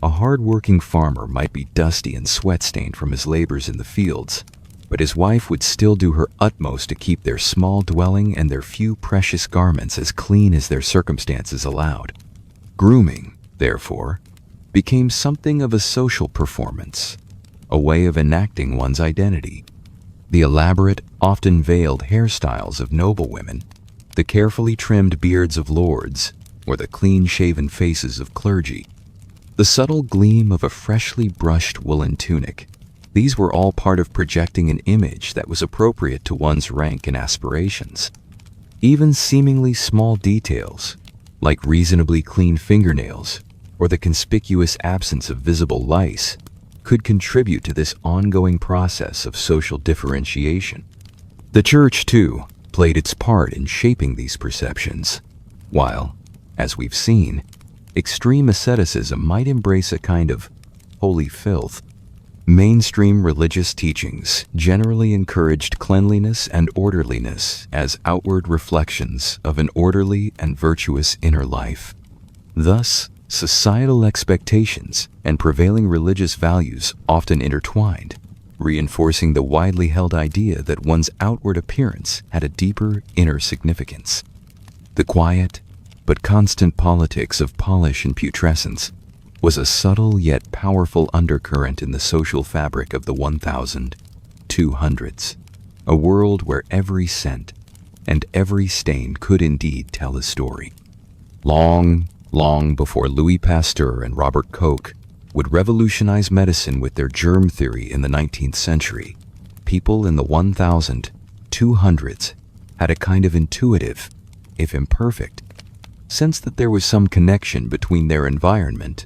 A hard-working farmer might be dusty and sweat-stained from his labors in the fields, but his wife would still do her utmost to keep their small dwelling and their few precious garments as clean as their circumstances allowed. Grooming, therefore, became something of a social performance, a way of enacting one's identity. The elaborate, often veiled hairstyles of noblewomen, the carefully trimmed beards of lords, or the clean-shaven faces of clergy, the subtle gleam of a freshly brushed woolen tunic, these were all part of projecting an image that was appropriate to one's rank and aspirations. Even seemingly small details, like reasonably clean fingernails or the conspicuous absence of visible lice, could contribute to this ongoing process of social differentiation. The church, too, played its part in shaping these perceptions, while, as we've seen, extreme asceticism might embrace a kind of holy filth. Mainstream religious teachings generally encouraged cleanliness and orderliness as outward reflections of an orderly and virtuous inner life. Thus, societal expectations and prevailing religious values often intertwined, reinforcing the widely held idea that one's outward appearance had a deeper inner significance. The quiet but constant politics of polish and putrescence was a subtle yet powerful undercurrent in the social fabric of the 1200s, a world where every scent and every stain could indeed tell a story. Long before Louis Pasteur and Robert Koch would revolutionize medicine with their germ theory in the 19th century, people in the 1200s had a kind of intuitive, if imperfect, sense that there was some connection between their environment,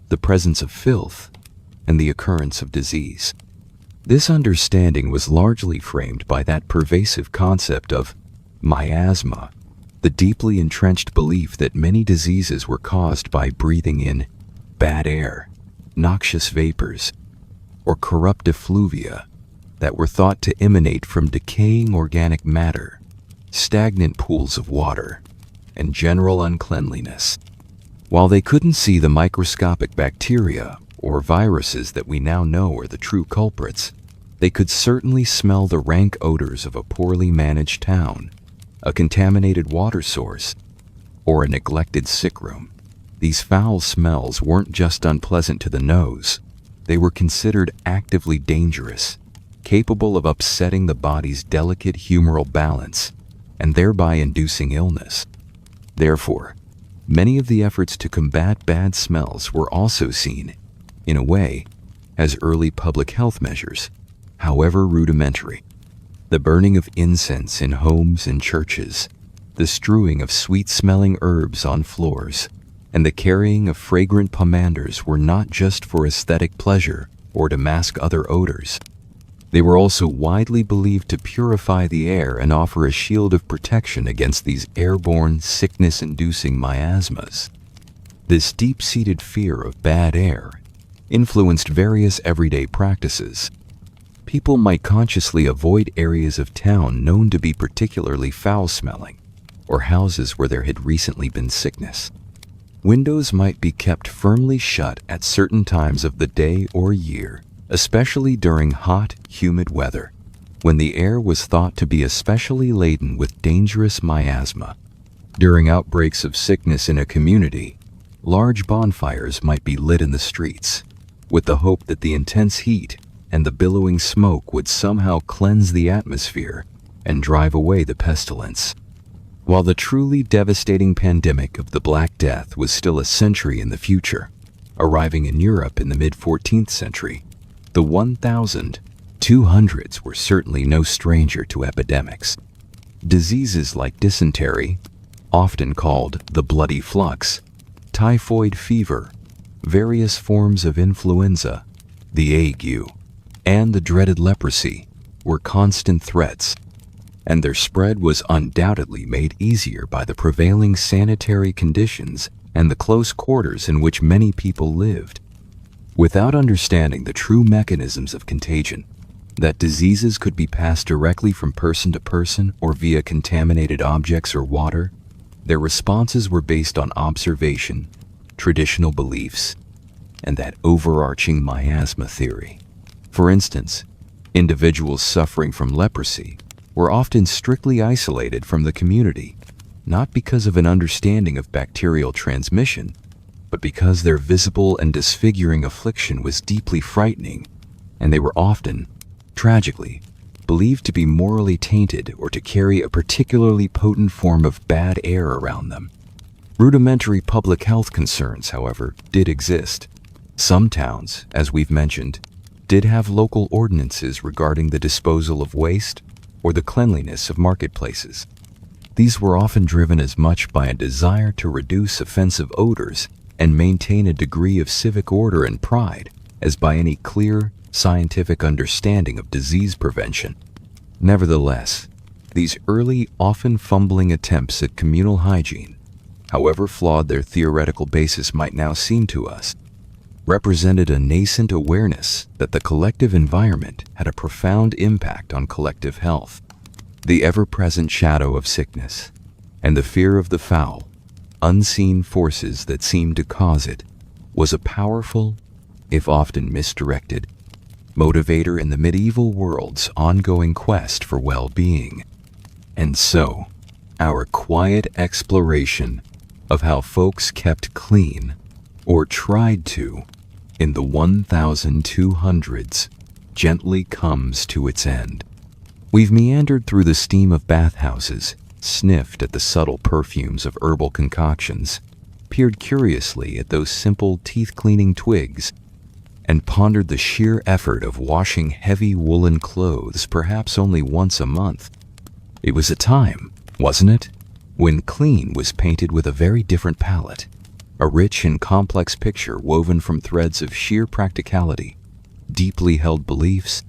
the presence of filth, and the occurrence of disease. This understanding was largely framed by that pervasive concept of miasma, the deeply entrenched belief that many diseases were caused by breathing in bad air, noxious vapors, or corrupt effluvia that were thought to emanate from decaying organic matter, stagnant pools of water, and general uncleanliness. While they couldn't see the microscopic bacteria or viruses that we now know are the true culprits, they could certainly smell the rank odors of a poorly managed town, a contaminated water source, or a neglected sickroom. These foul smells weren't just unpleasant to the nose, they were considered actively dangerous, capable of upsetting the body's delicate humoral balance and thereby inducing illness. Therefore, many of the efforts to combat bad smells were also seen, in a way, as early public health measures, however rudimentary. The burning of incense in homes and churches, the strewing of sweet-smelling herbs on floors, and the carrying of fragrant pomanders were not just for aesthetic pleasure or to mask other odors. They were also widely believed to purify the air and offer a shield of protection against these airborne, sickness-inducing miasmas. This deep-seated fear of bad air influenced various everyday practices. People might consciously avoid areas of town known to be particularly foul-smelling, or houses where there had recently been sickness. Windows might be kept firmly shut at certain times of the day or year, especially during hot, humid weather, when the air was thought to be especially laden with dangerous miasma. During outbreaks of sickness in a community, large bonfires might be lit in the streets, with the hope that the intense heat and the billowing smoke would somehow cleanse the atmosphere and drive away the pestilence. While the truly devastating pandemic of the Black Death was still a century in the future, arriving in Europe in the mid-14th century, the 1200s were certainly no stranger to epidemics. Diseases like dysentery, often called the bloody flux, typhoid fever, various forms of influenza, the ague, and the dreaded leprosy were constant threats, and their spread was undoubtedly made easier by the prevailing sanitary conditions and the close quarters in which many people lived. Without understanding the true mechanisms of contagion, that diseases could be passed directly from person to person or via contaminated objects or water, their responses were based on observation, traditional beliefs, and that overarching miasma theory. For instance, individuals suffering from leprosy were often strictly isolated from the community, not because of an understanding of bacterial transmission, but because their visible and disfiguring affliction was deeply frightening, and they were often, tragically, believed to be morally tainted or to carry a particularly potent form of bad air around them. Rudimentary public health concerns, however, did exist. Some towns, as we've mentioned, did have local ordinances regarding the disposal of waste or the cleanliness of marketplaces. These were often driven as much by a desire to reduce offensive odors and maintain a degree of civic order and pride as by any clear, scientific understanding of disease prevention. Nevertheless, these early, often fumbling attempts at communal hygiene, however flawed their theoretical basis might now seem to us, represented a nascent awareness that the collective environment had a profound impact on collective health. The ever-present shadow of sickness and the fear of the foul, unseen forces that seemed to cause it, was a powerful, if often misdirected, motivator in the medieval world's ongoing quest for well-being. And so, our quiet exploration of how folks kept clean, or tried to, in the 1200s, gently comes to its end. We've meandered through the steam of bathhouses, sniffed at the subtle perfumes of herbal concoctions, peered curiously at those simple teeth-cleaning twigs, and pondered the sheer effort of washing heavy woolen clothes perhaps only once a month. It was a time, wasn't it, when clean was painted with a very different palette, a rich and complex picture woven from threads of sheer practicality, deeply held beliefs,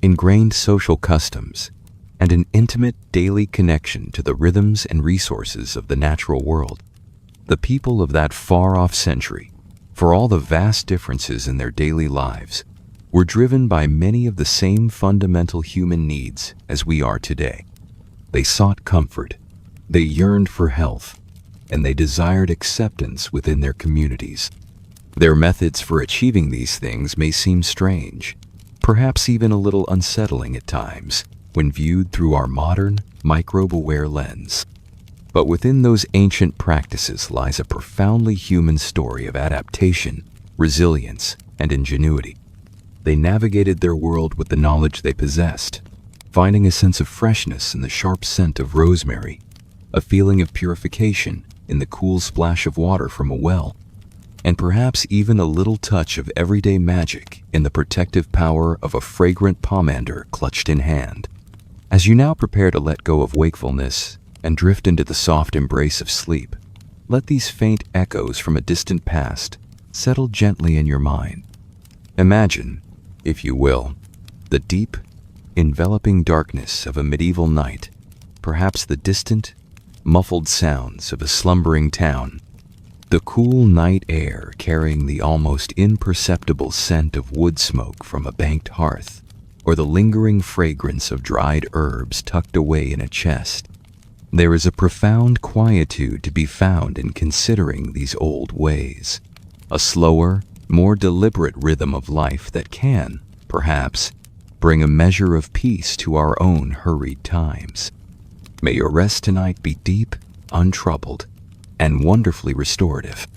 ingrained social customs, and an intimate daily connection to the rhythms and resources of the natural world. The people of that far-off century, for all the vast differences in their daily lives, were driven by many of the same fundamental human needs as we are today. They sought comfort, they yearned for health, and they desired acceptance within their communities. Their methods for achieving these things may seem strange, perhaps even a little unsettling at times, when viewed through our modern, microbe-aware lens. But within those ancient practices lies a profoundly human story of adaptation, resilience, and ingenuity. They navigated their world with the knowledge they possessed, finding a sense of freshness in the sharp scent of rosemary, a feeling of purification in the cool splash of water from a well, and perhaps even a little touch of everyday magic in the protective power of a fragrant pomander clutched in hand. As you now prepare to let go of wakefulness and drift into the soft embrace of sleep, let these faint echoes from a distant past settle gently in your mind. Imagine, if you will, the deep, enveloping darkness of a medieval night, perhaps the distant, muffled sounds of a slumbering town, the cool night air carrying the almost imperceptible scent of wood smoke from a banked hearth, or the lingering fragrance of dried herbs tucked away in a chest. There is a profound quietude to be found in considering these old ways, a slower, more deliberate rhythm of life that can, perhaps, bring a measure of peace to our own hurried times. May your rest tonight be deep, untroubled, and wonderfully restorative.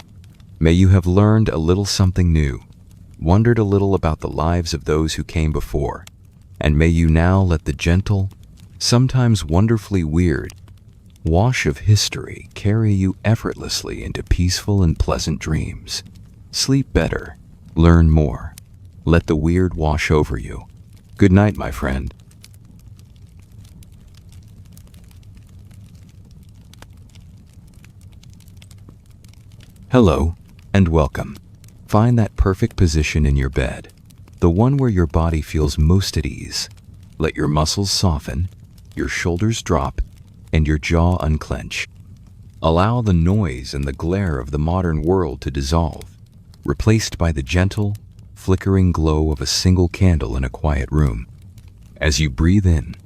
May you have learned a little something new, wondered a little about the lives of those who came before, and may you now let the gentle, sometimes wonderfully weird, wash of history carry you effortlessly into peaceful and pleasant dreams. Sleep better, learn more, let the weird wash over you. Good night, my friend. Hello, and welcome. Find that perfect position in your bed, the one where your body feels most at ease. Let your muscles soften, your shoulders drop, and your jaw unclench. Allow the noise and the glare of the modern world to dissolve, replaced by the gentle, flickering glow of a single candle in a quiet room. As you breathe in,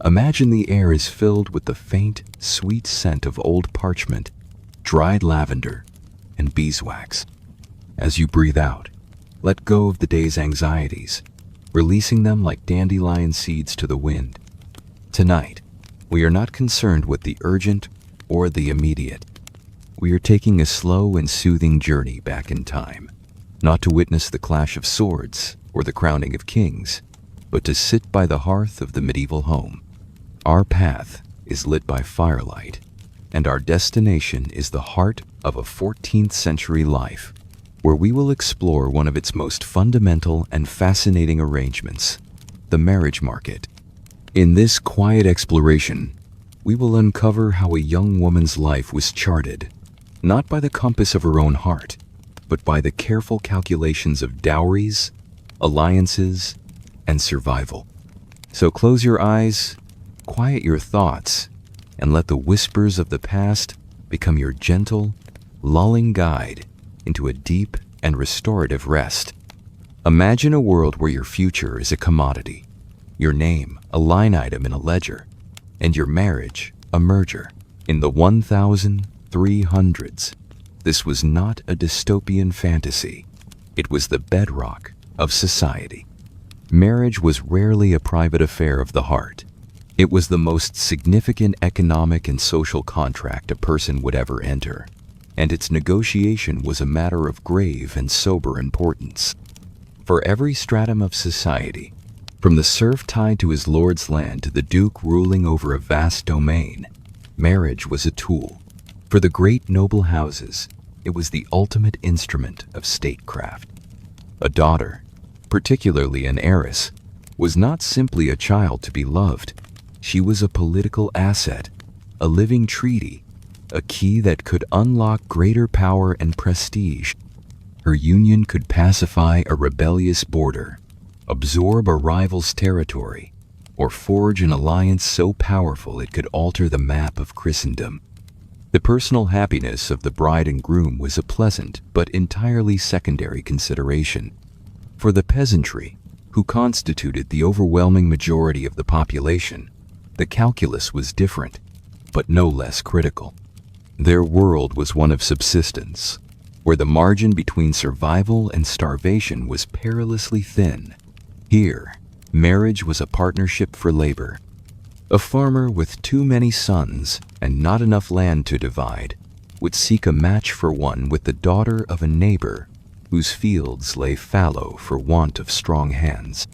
imagine the air is filled with the faint, sweet scent of old parchment, dried lavender, and beeswax. As you breathe out, let go of the day's anxieties, releasing them like dandelion seeds to the wind. Tonight, we are not concerned with the urgent or the immediate. We are taking a slow and soothing journey back in time, not to witness the clash of swords or the crowning of kings, but to sit by the hearth of the medieval home. Our path is lit by firelight, and our destination is the heart of a 14th century life, where we will explore one of its most fundamental and fascinating arrangements, the marriage market. In this quiet exploration, we will uncover how a young woman's life was charted, not by the compass of her own heart, but by the careful calculations of dowries, alliances, and survival. So close your eyes, quiet your thoughts, and let the whispers of the past become your gentle, lulling guide into a deep and restorative rest. Imagine a world where your future is a commodity, your name a line item in a ledger, and your marriage a merger. In the 1300s, this was not a dystopian fantasy. It was the bedrock of society. Marriage was rarely a private affair of the heart. It was the most significant economic and social contract a person would ever enter, and its negotiation was a matter of grave and sober importance. For every stratum of society, from the serf tied to his lord's land to the duke ruling over a vast domain, marriage was a tool. For the great noble houses, it was the ultimate instrument of statecraft. A daughter, particularly an heiress, was not simply a child to be loved. She was a political asset, a living treaty, a key that could unlock greater power and prestige. Her union could pacify a rebellious border, absorb a rival's territory, or forge an alliance so powerful it could alter the map of Christendom. The personal happiness of the bride and groom was a pleasant but entirely secondary consideration. For the peasantry, who constituted the overwhelming majority of the population, the calculus was different, but no less critical. Their world was one of subsistence, where the margin between survival and starvation was perilously thin. Here, marriage was a partnership for labor. A farmer with too many sons and not enough land to divide would seek a match for one with the daughter of a neighbor whose fields lay fallow for want of strong hands.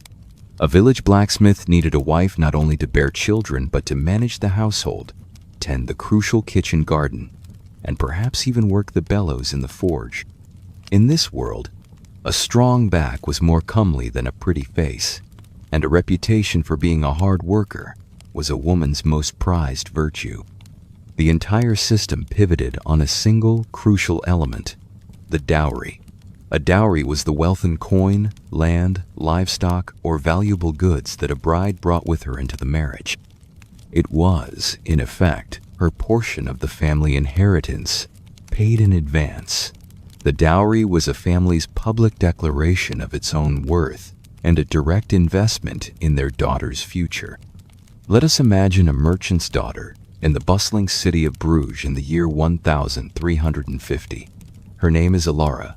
A village blacksmith needed a wife not only to bear children but to manage the household, tend the crucial kitchen garden, and perhaps even work the bellows in the forge. In this world, a strong back was more comely than a pretty face, and a reputation for being a hard worker was a woman's most prized virtue. The entire system pivoted on a single crucial element: the dowry. A dowry was the wealth in coin, land, livestock, or valuable goods that a bride brought with her into the marriage. It was, in effect, her portion of the family inheritance, paid in advance. The dowry was a family's public declaration of its own worth and a direct investment in their daughter's future. Let us imagine a merchant's daughter in the bustling city of Bruges in the year 1350. Her name is Alara,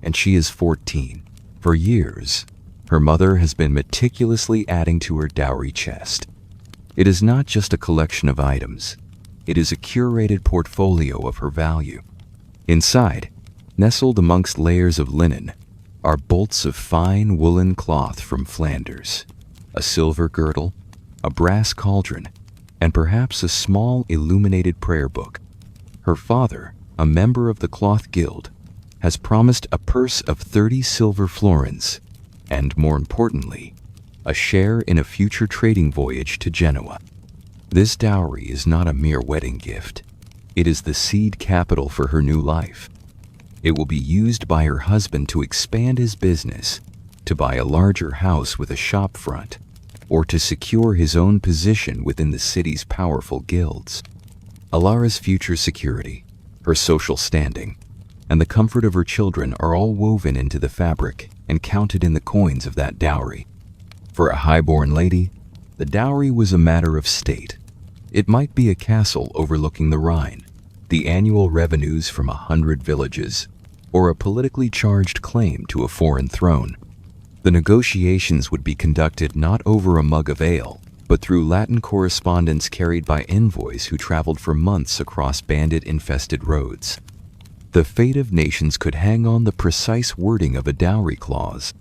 and she is 14. For years, her mother has been meticulously adding to her dowry chest. It is not just a collection of items. It is a curated portfolio of her value. Inside, nestled amongst layers of linen, are bolts of fine woolen cloth from Flanders, a silver girdle, a brass cauldron, and perhaps a small illuminated prayer book. Her father, a member of the cloth guild, has promised a purse of 30 silver florins, and more importantly, a share in a future trading voyage to Genoa. This dowry is not a mere wedding gift. It is the seed capital for her new life. It will be used by her husband to expand his business, to buy a larger house with a shop front, or to secure his own position within the city's powerful guilds. Alara's future security, her social standing, and the comfort of her children are all woven into the fabric and counted in the coins of that dowry. For a high-born lady, the dowry was a matter of state. It might be a castle overlooking the Rhine, the annual revenues from 100 villages, or a politically charged claim to a foreign throne. The negotiations would be conducted not over a mug of ale, but through Latin correspondence carried by envoys who traveled for months across bandit-infested roads. The fate of nations could hang on the precise wording of a dowry clause.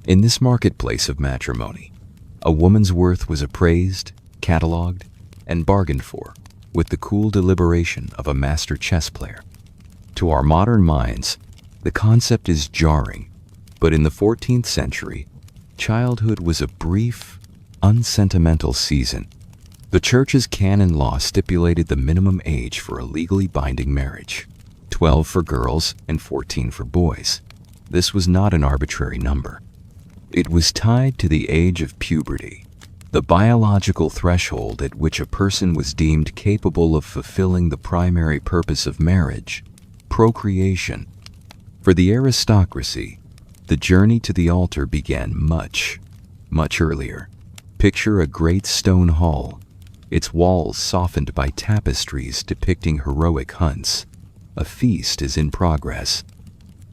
In this marketplace of matrimony, a woman's worth was appraised, catalogued, and bargained for with the cool deliberation of a master chess player. To our modern minds, the concept is jarring, but in the 14th century, childhood was a brief, unsentimental season. The church's canon law stipulated the minimum age for a legally binding marriage: 12 for girls and 14 for boys. This was not an arbitrary number. It was tied to the age of puberty, the biological threshold at which a person was deemed capable of fulfilling the primary purpose of marriage: procreation. For the aristocracy, the journey to the altar began much, much earlier. Picture a great stone hall, its walls softened by tapestries depicting heroic hunts. A feast is in progress.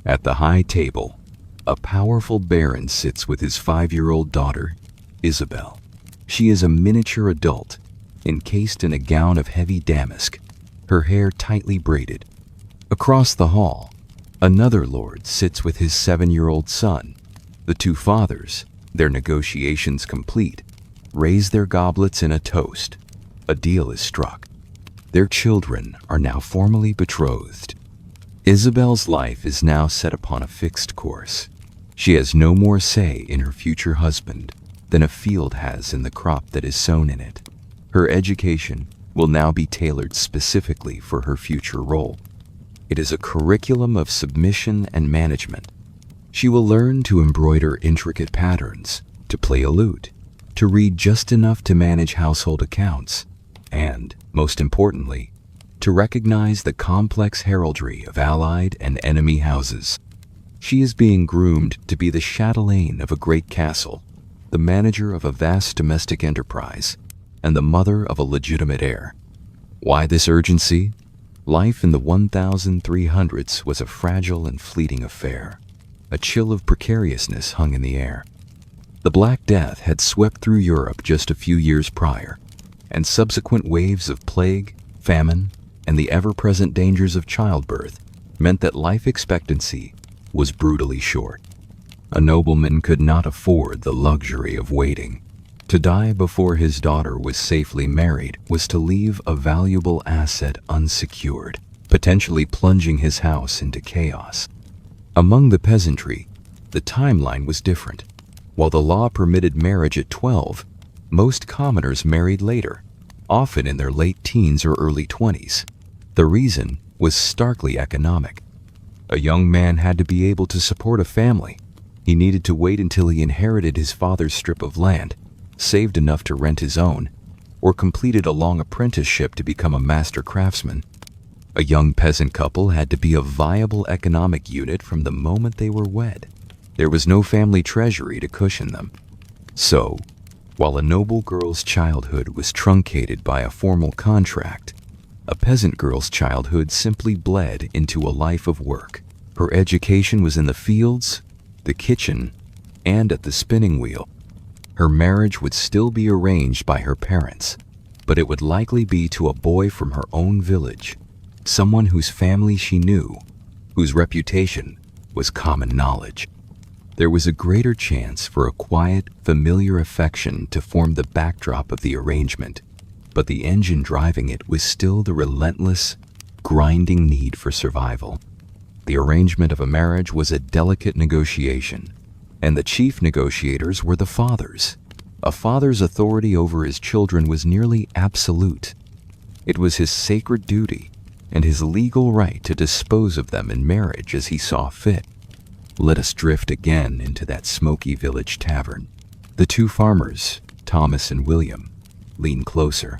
At the high table, a powerful baron sits with his 5-year-old daughter, Isabel. She is a miniature adult, encased in a gown of heavy damask, her hair tightly braided. Across the hall, another lord sits with his 7-year-old son. The two fathers, their negotiations complete, raise their goblets in a toast. A deal is struck. Their children are now formally betrothed. Isabel's life is now set upon a fixed course. She has no more say in her future husband than a field has in the crop that is sown in it. Her education will now be tailored specifically for her future role. It is a curriculum of submission and management. She will learn to embroider intricate patterns, to play a lute, to read just enough to manage household accounts, and, most importantly, to recognize the complex heraldry of allied and enemy houses. She is being groomed to be the chatelaine of a great castle, the manager of a vast domestic enterprise, and the mother of a legitimate heir. Why this urgency? Life in the 1300s was a fragile and fleeting affair. A chill of precariousness hung in the air. The Black Death had swept through Europe just a few years prior, and subsequent waves of plague, famine, and the ever-present dangers of childbirth meant that life expectancy was brutally short. A nobleman could not afford the luxury of waiting. To die before his daughter was safely married was to leave a valuable asset unsecured, potentially plunging his house into chaos. Among the peasantry, the timeline was different. While the law permitted marriage at 12, most commoners married later, often in their late teens or early 20s. The reason was starkly economic. A young man had to be able to support a family. He needed to wait until he inherited his father's strip of land, saved enough to rent his own, or completed a long apprenticeship to become a master craftsman. A young peasant couple had to be a viable economic unit from the moment they were wed. There was no family treasury to cushion them. So, while a noble girl's childhood was truncated by a formal contract, a peasant girl's childhood simply bled into a life of work. Her education was in the fields, the kitchen, and at the spinning wheel. Her marriage would still be arranged by her parents, but it would likely be to a boy from her own village, someone whose family she knew, whose reputation was common knowledge. There was a greater chance for a quiet, familiar affection to form the backdrop of the arrangement, but the engine driving it was still the relentless, grinding need for survival. The arrangement of a marriage was a delicate negotiation, and the chief negotiators were the fathers. A father's authority over his children was nearly absolute. It was his sacred duty and his legal right to dispose of them in marriage as he saw fit. Let us drift again into that smoky village tavern. The two farmers, Thomas and William, lean closer.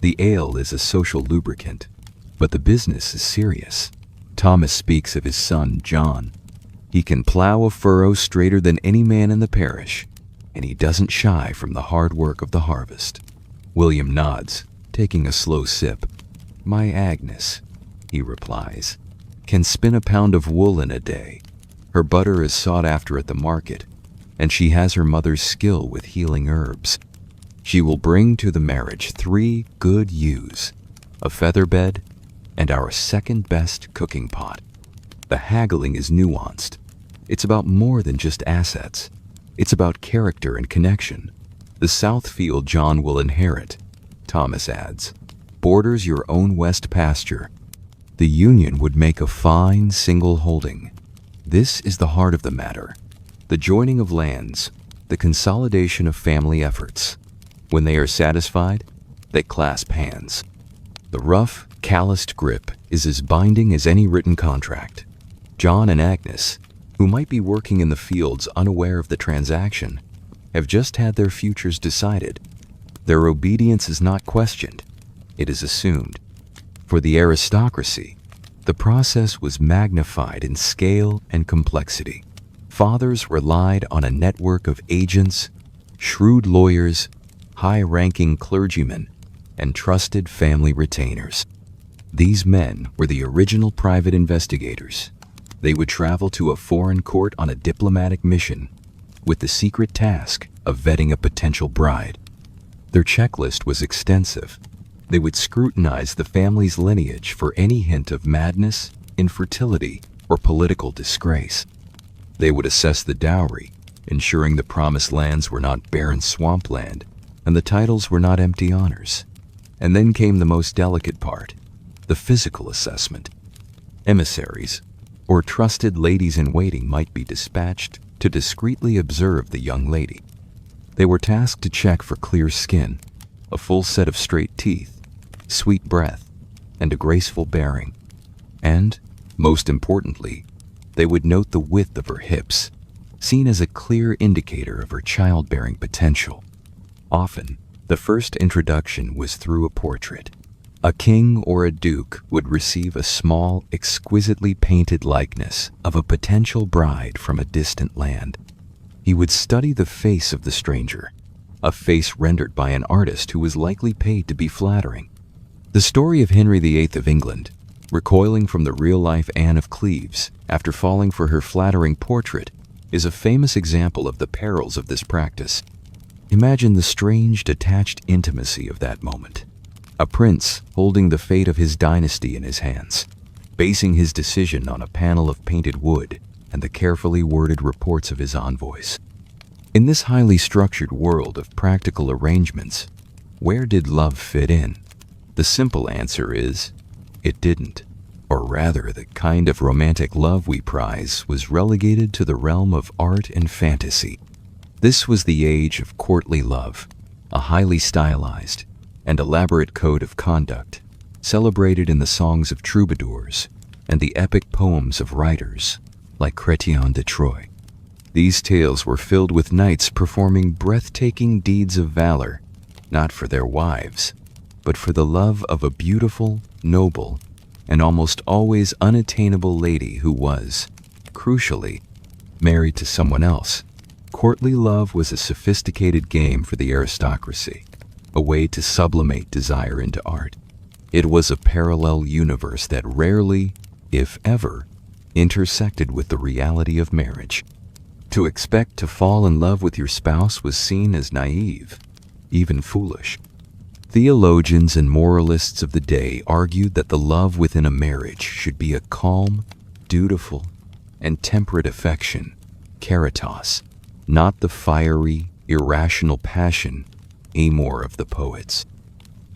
The ale is a social lubricant, but the business is serious. Thomas speaks of his son, John. He can plow a furrow straighter than any man in the parish, and he doesn't shy from the hard work of the harvest. William nods, taking a slow sip. My Agnes, he replies, can spin a pound of wool in a day. Her butter is sought after at the market, and she has her mother's skill with healing herbs. She will bring to the marriage 3 good ewes, a feather bed, and our second best cooking pot. The haggling is nuanced. It's about more than just assets. It's about character and connection. The south field John will inherit, Thomas adds, borders your own west pasture. The union would make a fine single holding. This is the heart of the matter. The joining of lands, the consolidation of family efforts. When they are satisfied, they clasp hands. The rough, calloused grip is as binding as any written contract. John and Agnes, who might be working in the fields unaware of the transaction, have just had their futures decided. Their obedience is not questioned, it is assumed. For the aristocracy, The process was magnified in scale and complexity. Fathers relied on a network of agents, shrewd lawyers, high-ranking clergymen, and trusted family retainers. These men were the original private investigators. They would travel to a foreign court on a diplomatic mission with the secret task of vetting a potential bride. Their checklist was extensive. They would scrutinize the family's lineage for any hint of madness, infertility, or political disgrace. They would assess the dowry, ensuring the promised lands were not barren swampland and the titles were not empty honors. And then came the most delicate part, the physical assessment. Emissaries, or trusted ladies-in-waiting, might be dispatched to discreetly observe the young lady. They were tasked to check for clear skin, a full set of straight teeth, sweet breath, and a graceful bearing. And, most importantly, they would note the width of her hips, seen as a clear indicator of her childbearing potential. Often, the first introduction was through a portrait. A king or a duke would receive a small, exquisitely painted likeness of a potential bride from a distant land. He would study the face of the stranger, a face rendered by an artist who was likely paid to be flattering. The story of Henry VIII of England, recoiling from the real-life Anne of Cleves after falling for her flattering portrait, is a famous example of the perils of this practice. Imagine the strange, detached intimacy of that moment. A prince holding the fate of his dynasty in his hands, basing his decision on a panel of painted wood and the carefully worded reports of his envoys. In this highly structured world of practical arrangements, where did love fit in? The simple answer is, it didn't. Or rather, the kind of romantic love we prize was relegated to the realm of art and fantasy. This was the age of courtly love, a highly stylized and elaborate code of conduct, celebrated in the songs of troubadours and the epic poems of writers like Chrétien de Troyes. These tales were filled with knights performing breathtaking deeds of valor, not for their wives, but for the love of a beautiful, noble, and almost always unattainable lady who was, crucially, married to someone else. Courtly love was a sophisticated game for the aristocracy, a way to sublimate desire into art. It was a parallel universe that rarely, if ever, intersected with the reality of marriage. To expect to fall in love with your spouse was seen as naive, even foolish. Theologians and moralists of the day argued that the love within a marriage should be a calm, dutiful, and temperate affection, caritas, not the fiery, irrational passion, amor of the poets.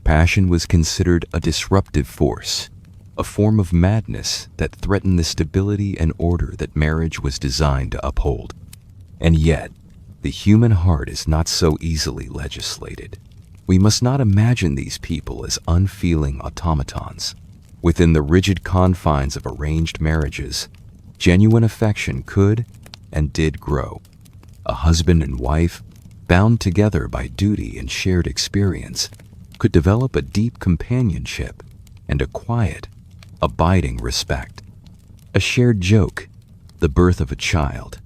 Passion was considered a disruptive force, a form of madness that threatened the stability and order that marriage was designed to uphold. And yet, the human heart is not so easily legislated. We must not imagine these people as unfeeling automatons. Within the rigid confines of arranged marriages, genuine affection could and did grow. A husband and wife, bound together by duty and shared experience, could develop a deep companionship and a quiet, abiding respect. A shared joke, the birth of a child,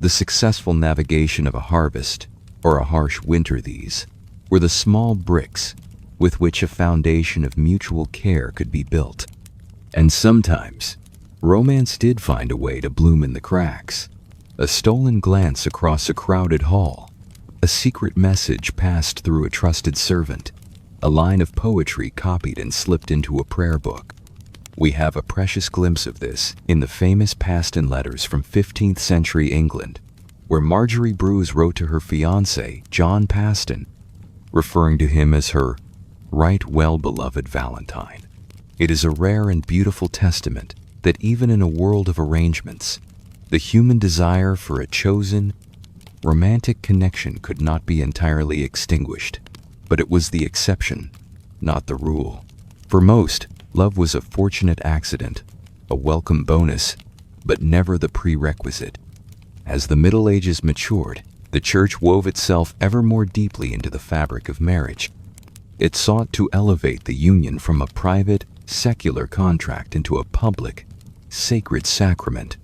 the successful navigation of a harvest, or a harsh winter, these were the small bricks with which a foundation of mutual care could be built. And sometimes, romance did find a way to bloom in the cracks. A stolen glance across a crowded hall, a secret message passed through a trusted servant, a line of poetry copied and slipped into a prayer book. We have a precious glimpse of this in the famous Paston letters from 15th century England, where Marjorie Bruce wrote to her fiancé, John Paston, referring to him as her right well-beloved Valentine. It is a rare and beautiful testament that even in a world of arrangements, the human desire for a chosen, romantic connection could not be entirely extinguished, but it was the exception, not the rule. For most, love was a fortunate accident, a welcome bonus, but never the prerequisite. As the Middle Ages matured, the Church wove itself ever more deeply into the fabric of marriage. It sought to elevate the union from a private, secular contract into a public, sacred sacrament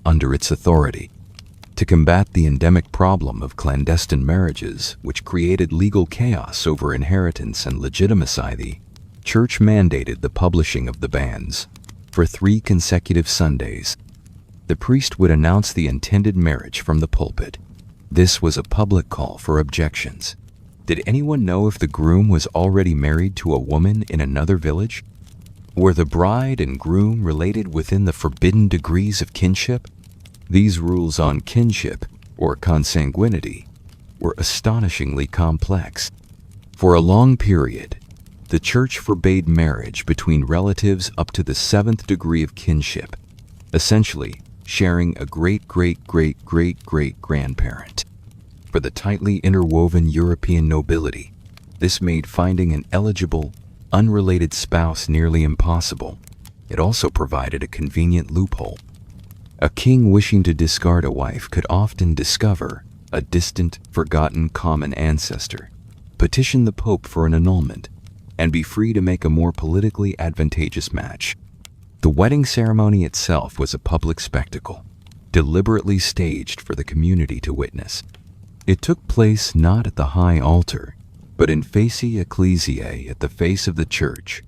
under its authority. To combat the endemic problem of clandestine marriages, which created legal chaos over inheritance and legitimacy, the Church mandated the publishing of the banns. For 3 consecutive Sundays, the priest would announce the intended marriage from the pulpit. This was a public call for objections. Did anyone know if the groom was already married to a woman in another village? Were the bride and groom related within the forbidden degrees of kinship? These rules on kinship, or consanguinity, were astonishingly complex. For a long period, the Church forbade marriage between relatives up to the 7th degree of kinship, essentially sharing a great-great-great-great-great-grandparent. For the tightly interwoven European nobility, this made finding an eligible, unrelated spouse nearly impossible. It also provided a convenient loophole. A king wishing to discard a wife could often discover a distant, forgotten common ancestor, petition the Pope for an annulment, and be free to make a more politically advantageous match. The wedding ceremony itself was a public spectacle, deliberately staged for the community to witness. It took place not at the high altar, but in facie ecclesiae at the face of the church,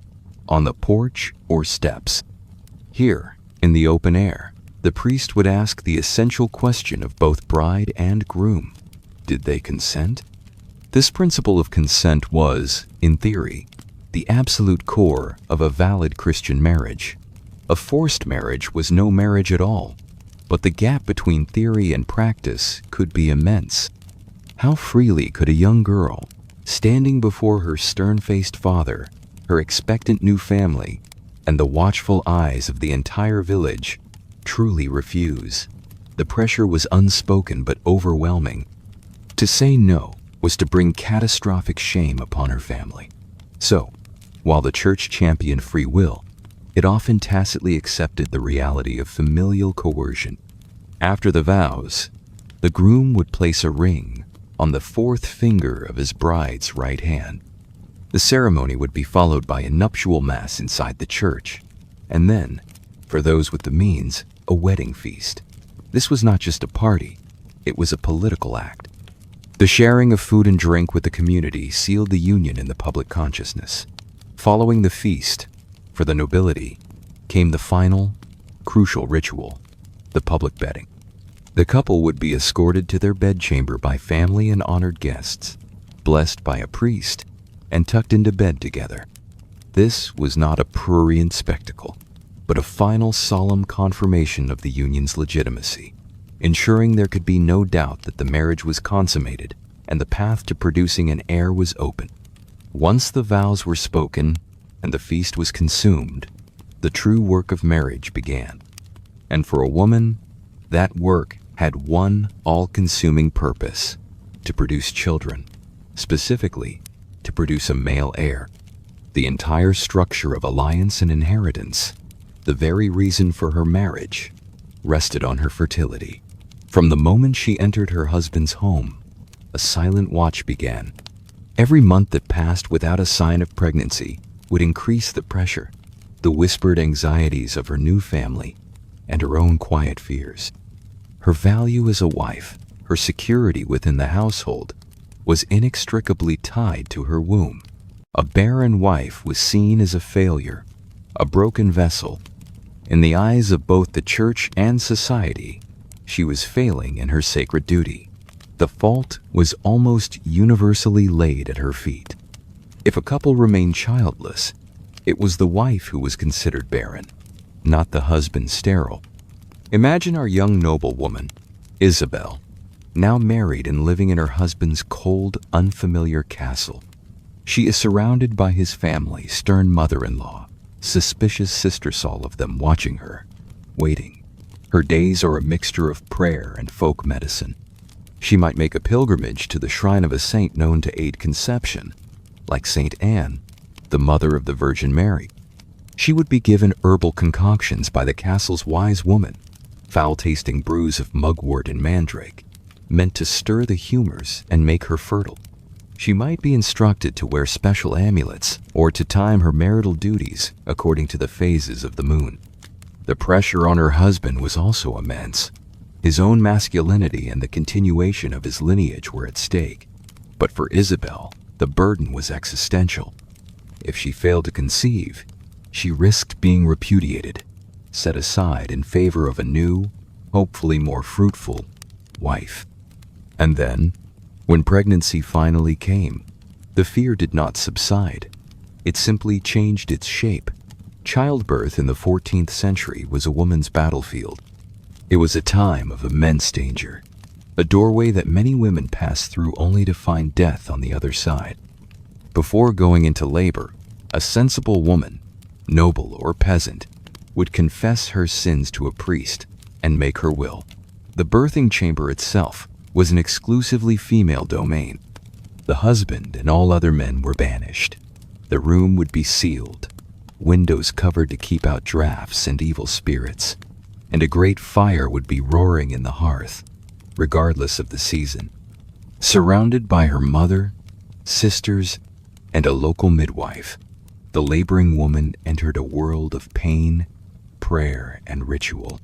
on the porch or steps. Here, in the open air, the priest would ask the essential question of both bride and groom. Did they consent? This principle of consent was, in theory, the absolute core of a valid Christian marriage. A forced marriage was no marriage at all, but the gap between theory and practice could be immense. How freely could a young girl, standing before her stern-faced father, her expectant new family, and the watchful eyes of the entire village, truly refuse? The pressure was unspoken but overwhelming. To say no was to bring catastrophic shame upon her family. So, while the Church championed free will, it often tacitly accepted the reality of familial coercion. After the vows, the groom would place a ring on the 4th finger of his bride's right hand. The ceremony would be followed by a nuptial mass inside the church, and then, for those with the means, a wedding feast. This was not just a party, it was a political act. The sharing of food and drink with the community sealed the union in the public consciousness. Following the feast, for the nobility, came the final, crucial ritual, the public bedding. The couple would be escorted to their bedchamber by family and honored guests, blessed by a priest, and tucked into bed together. This was not a prurient spectacle, but a final solemn confirmation of the union's legitimacy, ensuring there could be no doubt that the marriage was consummated and the path to producing an heir was open. Once the vows were spoken and the feast was consumed, the true work of marriage began. And for a woman, that work had one all-consuming purpose: to produce children, specifically to produce a male heir. The entire structure of alliance and inheritance, the very reason for her marriage, rested on her fertility. From the moment she entered her husband's home, a silent watch began. Every month that passed without a sign of pregnancy would increase the pressure, the whispered anxieties of her new family, and her own quiet fears. Her value as a wife, her security within the household, was inextricably tied to her womb. A barren wife was seen as a failure, a broken vessel. In the eyes of both the church and society, she was failing in her sacred duty. The fault was almost universally laid at her feet. If a couple remained childless, it was the wife who was considered barren, not the husband sterile. Imagine our young noblewoman, Isabel, now married and living in her husband's cold, unfamiliar castle. She is surrounded by his family, stern mother-in-law, suspicious sisters, all of them watching her, waiting. Her days are a mixture of prayer and folk medicine. She might make a pilgrimage to the shrine of a saint known to aid conception, like Saint Anne, the mother of the Virgin Mary. She would be given herbal concoctions by the castle's wise woman, foul-tasting brews of mugwort and mandrake, meant to stir the humors and make her fertile. She might be instructed to wear special amulets or to time her marital duties according to the phases of the moon. The pressure on her husband was also immense. His own masculinity and the continuation of his lineage were at stake. But for Isabel, the burden was existential. If she failed to conceive, she risked being repudiated, set aside in favor of a new, hopefully more fruitful, wife. And then, when pregnancy finally came, the fear did not subside. It simply changed its shape. Childbirth in the 14th century was a woman's battlefield. It was a time of immense danger, a doorway that many women passed through only to find death on the other side. Before going into labor, a sensible woman, noble or peasant, would confess her sins to a priest and make her will. The birthing chamber itself was an exclusively female domain. The husband and all other men were banished. The room would be sealed, windows covered to keep out drafts and evil spirits, and a great fire would be roaring in the hearth, regardless of the season. Surrounded by her mother, sisters, and a local midwife, the laboring woman entered a world of pain, prayer, and ritual.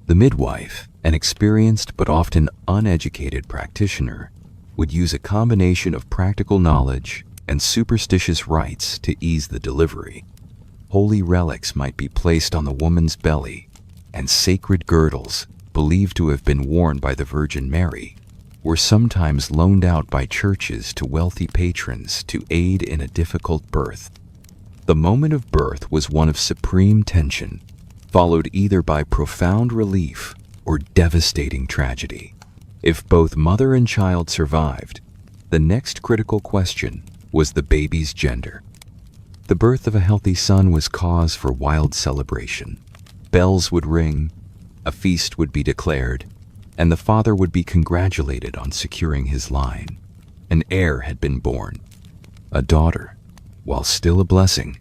The midwife, an experienced but often uneducated practitioner, would use a combination of practical knowledge and superstitious rites to ease the delivery. Holy relics might be placed on the woman's belly, and sacred girdles, believed to have been worn by the Virgin Mary, were sometimes loaned out by churches to wealthy patrons to aid in a difficult birth. The moment of birth was one of supreme tension, followed either by profound relief or devastating tragedy. If both mother and child survived, the next critical question was the baby's gender. The birth of a healthy son was cause for wild celebration. Bells would ring, a feast would be declared, and the father would be congratulated on securing his line. An heir had been born. A daughter, while still a blessing,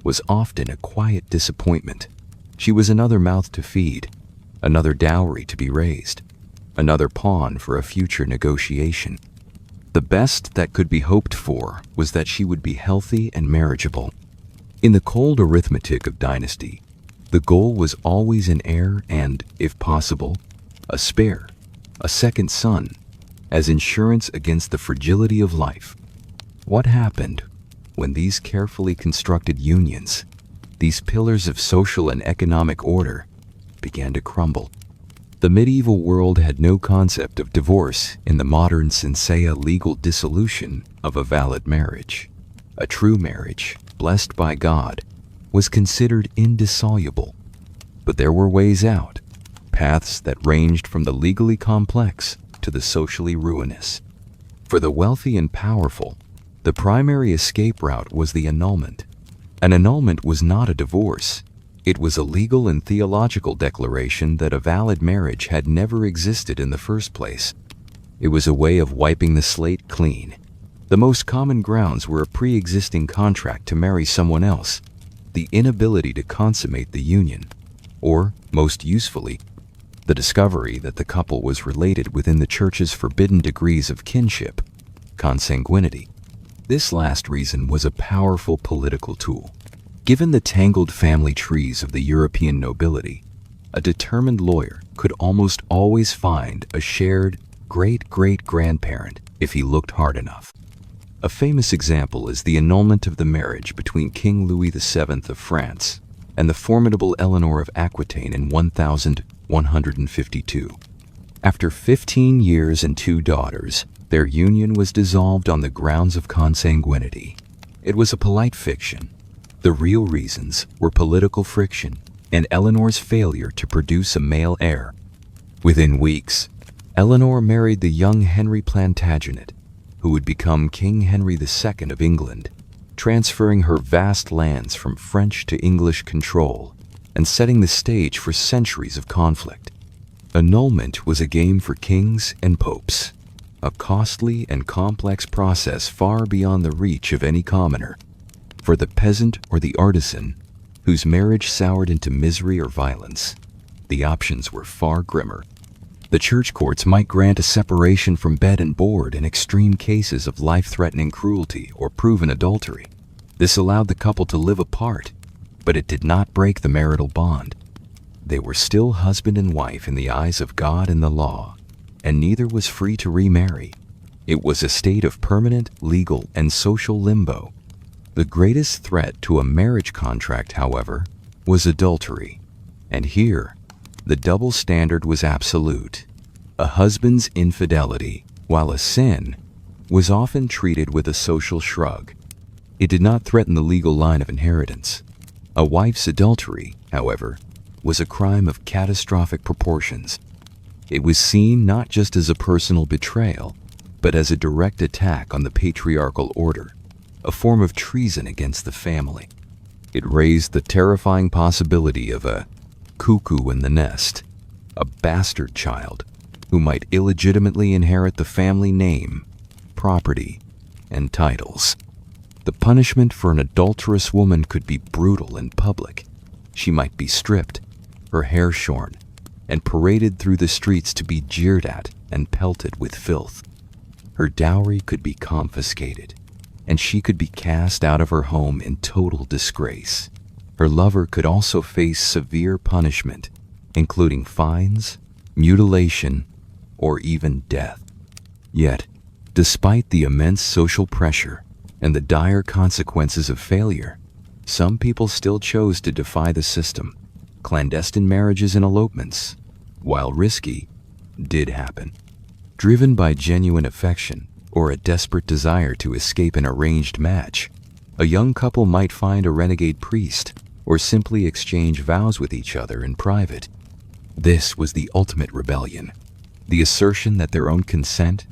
was often a quiet disappointment. She was another mouth to feed, another dowry to be raised, another pawn for a future negotiation. The best that could be hoped for was that she would be healthy and marriageable. In the cold arithmetic of dynasty, the goal was always an heir and, if possible, a spare, a second son, as insurance against the fragility of life. What happened when these carefully constructed unions, these pillars of social and economic order, began to crumble? The medieval world had no concept of divorce in the modern sensea legal dissolution of a valid marriage. A true marriage, blessed by God, was considered indissoluble. But there were ways out, paths that ranged from the legally complex to the socially ruinous. For the wealthy and powerful, the primary escape route was the annulment. An annulment was not a divorce. It was a legal and theological declaration that a valid marriage had never existed in the first place. It was a way of wiping the slate clean. The most common grounds were a pre-existing contract to marry someone else, the inability to consummate the union, or, most usefully, the discovery that the couple was related within the Church's forbidden degrees of kinship, consanguinity. This last reason was a powerful political tool. Given the tangled family trees of the European nobility, a determined lawyer could almost always find a shared great-great-grandparent if he looked hard enough. A famous example is the annulment of the marriage between King Louis VII of France and the formidable Eleanor of Aquitaine in 1152. After 15 years and 2 daughters, their union was dissolved on the grounds of consanguinity. It was a polite fiction. The real reasons were political friction and Eleanor's failure to produce a male heir. Within weeks, Eleanor married the young Henry Plantagenet, who would become King Henry II of England, transferring her vast lands from French to English control and setting the stage for centuries of conflict. Annulment was a game for kings and popes, a costly and complex process far beyond the reach of any commoner. For the peasant or the artisan, whose marriage soured into misery or violence, the options were far grimmer. The church courts might grant a separation from bed and board in extreme cases of life-threatening cruelty or proven adultery. This allowed the couple to live apart, but it did not break the marital bond. They were still husband and wife in the eyes of God and the law, and neither was free to remarry. It was a state of permanent legal and social limbo. The greatest threat to a marriage contract, however, was adultery. And here, the double standard was absolute. A husband's infidelity, while a sin, was often treated with a social shrug. It did not threaten the legal line of inheritance. A wife's adultery, however, was a crime of catastrophic proportions. It was seen not just as a personal betrayal, but as a direct attack on the patriarchal order, a form of treason against the family. It raised the terrifying possibility of a cuckoo in the nest, a bastard child who might illegitimately inherit the family name, property, and titles. The punishment for an adulterous woman could be brutal in public. She might be stripped, her hair shorn, and paraded through the streets to be jeered at and pelted with filth. Her dowry could be confiscated, and she could be cast out of her home in total disgrace. Her lover could also face severe punishment, including fines, mutilation, or even death. Yet, despite the immense social pressure and the dire consequences of failure, some people still chose to defy the system. Clandestine marriages and elopements, while risky, did happen. Driven by genuine affection or a desperate desire to escape an arranged match, a young couple might find a renegade priest or simply exchange vows with each other in private. This was the ultimate rebellion, the assertion that their own consent,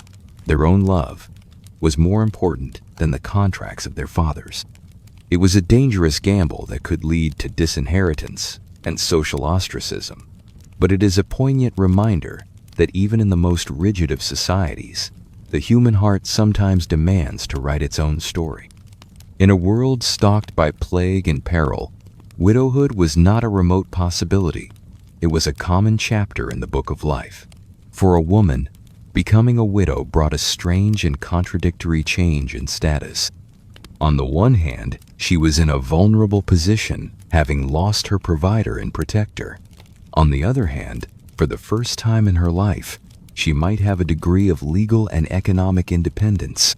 their own love, was more important than the contracts of their fathers. It was a dangerous gamble that could lead to disinheritance and social ostracism, but it is a poignant reminder that even in the most rigid of societies, the human heart sometimes demands to write its own story. In a world stalked by plague and peril, widowhood was not a remote possibility. It was a common chapter in the book of life. For a woman, becoming a widow brought a strange and contradictory change in status. On the one hand, she was in a vulnerable position, having lost her provider and protector. On the other hand, for the first time in her life, she might have a degree of legal and economic independence.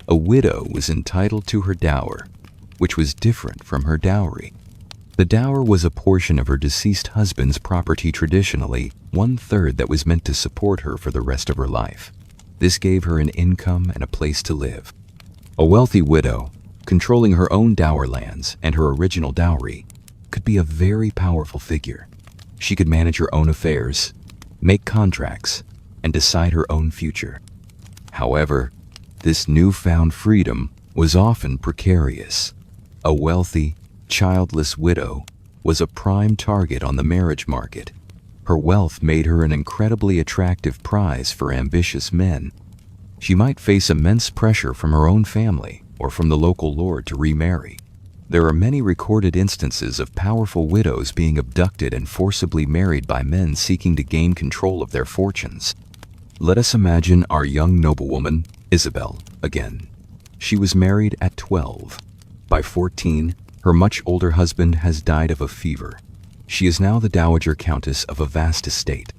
A widow was entitled to her dower, which was different from her dowry. The dower was a portion of her deceased husband's property, traditionally 1/3 that was meant to support her for the rest of her life. This gave her an income and a place to live. A wealthy widow, controlling her own dower lands and her original dowry, could be a very powerful figure. She could manage her own affairs, make contracts, and decide her own future. However, this newfound freedom was often precarious. A wealthy, childless widow was a prime target on the marriage market. Her wealth made her an incredibly attractive prize for ambitious men. She might face immense pressure from her own family or from the local lord to remarry. There are many recorded instances of powerful widows being abducted and forcibly married by men seeking to gain control of their fortunes. Let us imagine our young noblewoman, Isabel, again. She was married at 12. By 14, her much older husband has died of a fever. She is now the dowager countess of a vast estate.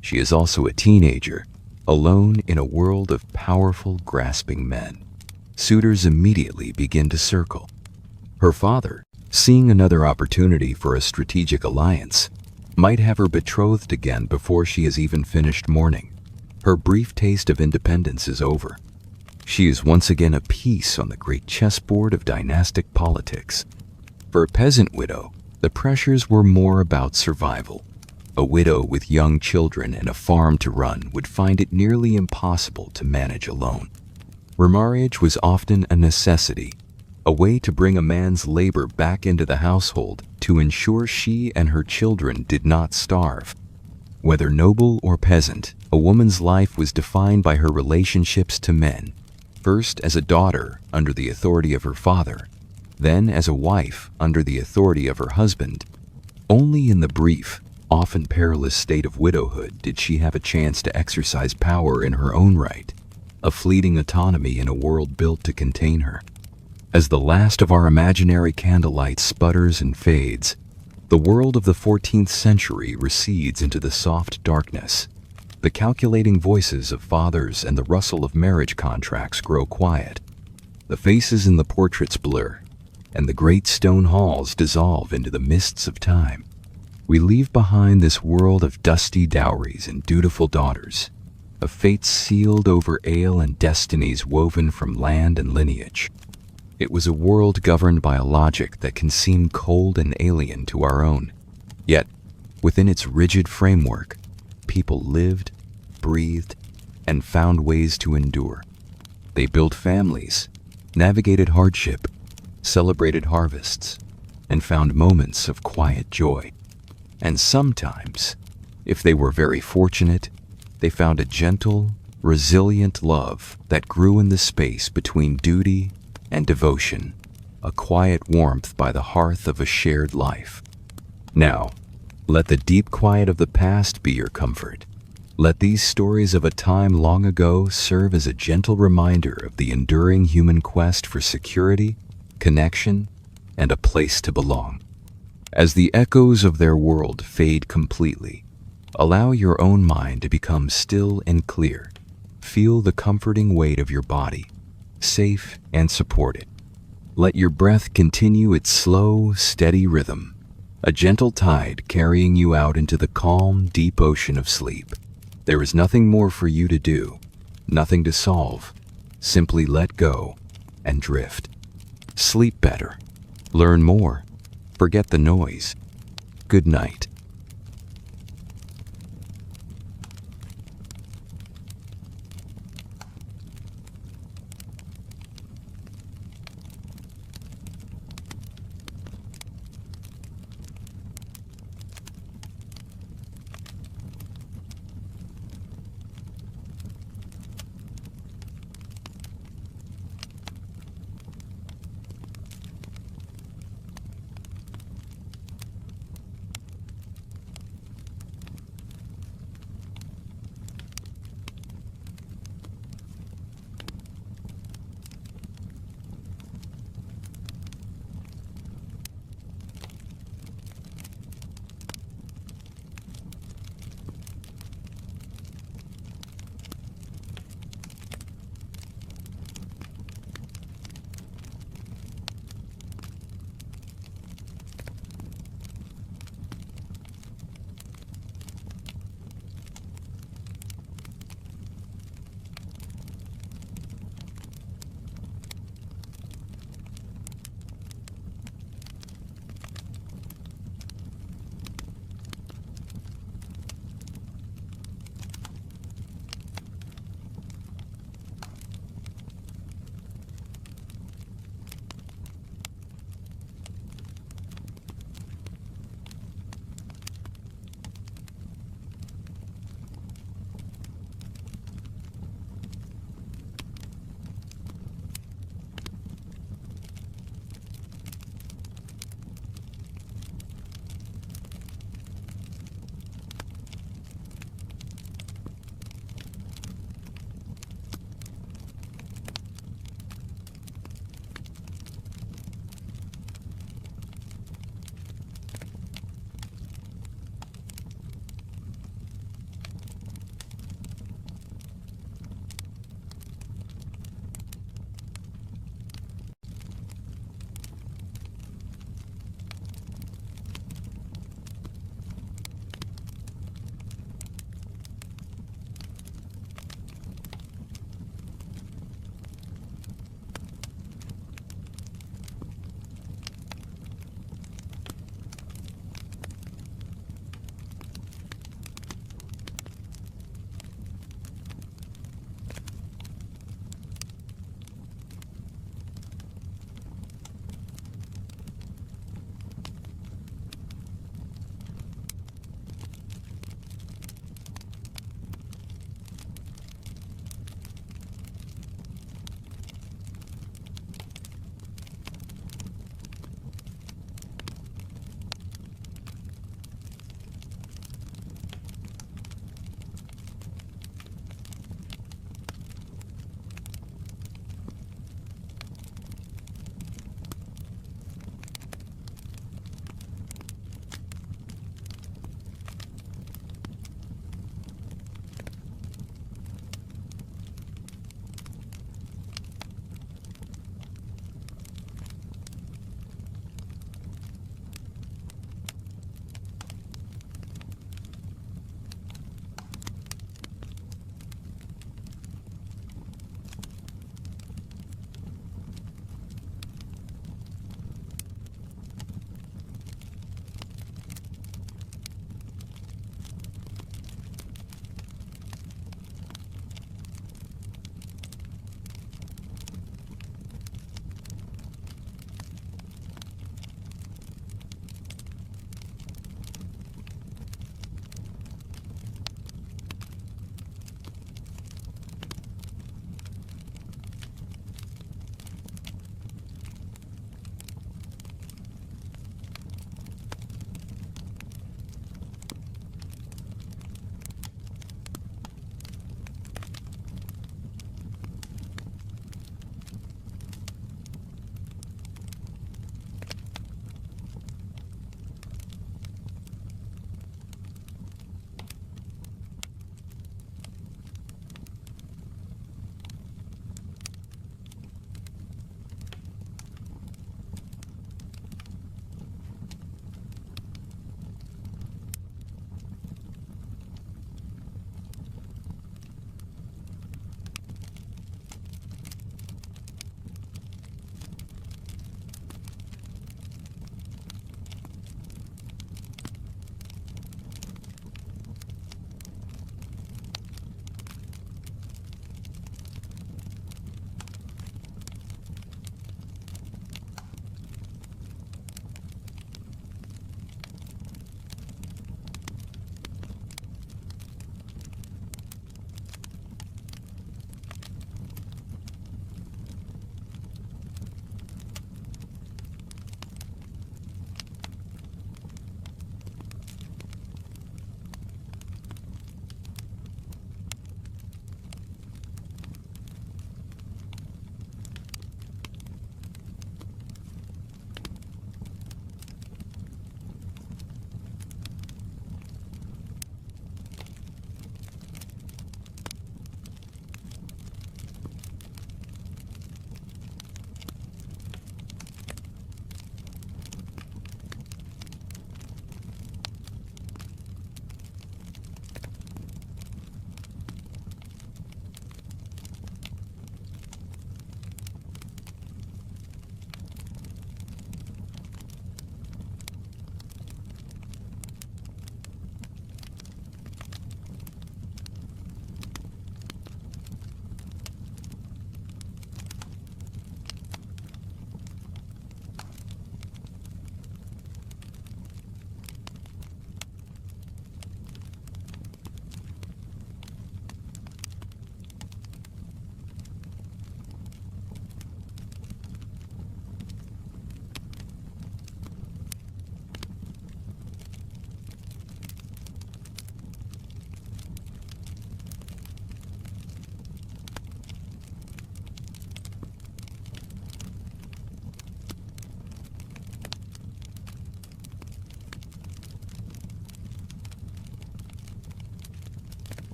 She is also a teenager, alone in a world of powerful, grasping men. Suitors immediately begin to circle. Her father, seeing another opportunity for a strategic alliance, might have her betrothed again before she has even finished mourning. Her brief taste of independence is over. She is once again a piece on the great chessboard of dynastic politics. For a peasant widow, the pressures were more about survival. A widow with young children and a farm to run would find it nearly impossible to manage alone. Remarriage was often a necessity, a way to bring a man's labor back into the household to ensure she and her children did not starve. Whether noble or peasant, a woman's life was defined by her relationships to men, first as a daughter under the authority of her father, then as a wife under the authority of her husband. Only in the brief, often perilous state of widowhood did she have a chance to exercise power in her own right, a fleeting autonomy in a world built to contain her. As the last of our imaginary candlelight sputters and fades, the world of the 14th century recedes into the soft darkness. The calculating voices of fathers and the rustle of marriage contracts grow quiet. The faces in the portraits blur, and the great stone halls dissolve into the mists of time. We leave behind this world of dusty dowries and dutiful daughters, of fates sealed over ale and destinies woven from land and lineage. It was a world governed by a logic that can seem cold and alien to our own. Yet, within its rigid framework, people lived, breathed, and found ways to endure. They built families, navigated hardship, celebrated harvests, and found moments of quiet joy. And sometimes, if they were very fortunate, they found a gentle, resilient love that grew in the space between duty and devotion, a quiet warmth by the hearth of a shared life. Now, let the deep quiet of the past be your comfort. Let these stories of a time long ago serve as a gentle reminder of the enduring human quest for security, connection, and a place to belong. As the echoes of their world fade completely, allow your own mind to become still and clear. Feel the comforting weight of your body, safe and supported. Let your breath continue its slow, steady rhythm, a gentle tide carrying you out into the calm, deep ocean of sleep. There is nothing more for you to do, nothing to solve. Simply let go and drift. Sleep better. Learn more. Forget the noise. Good night.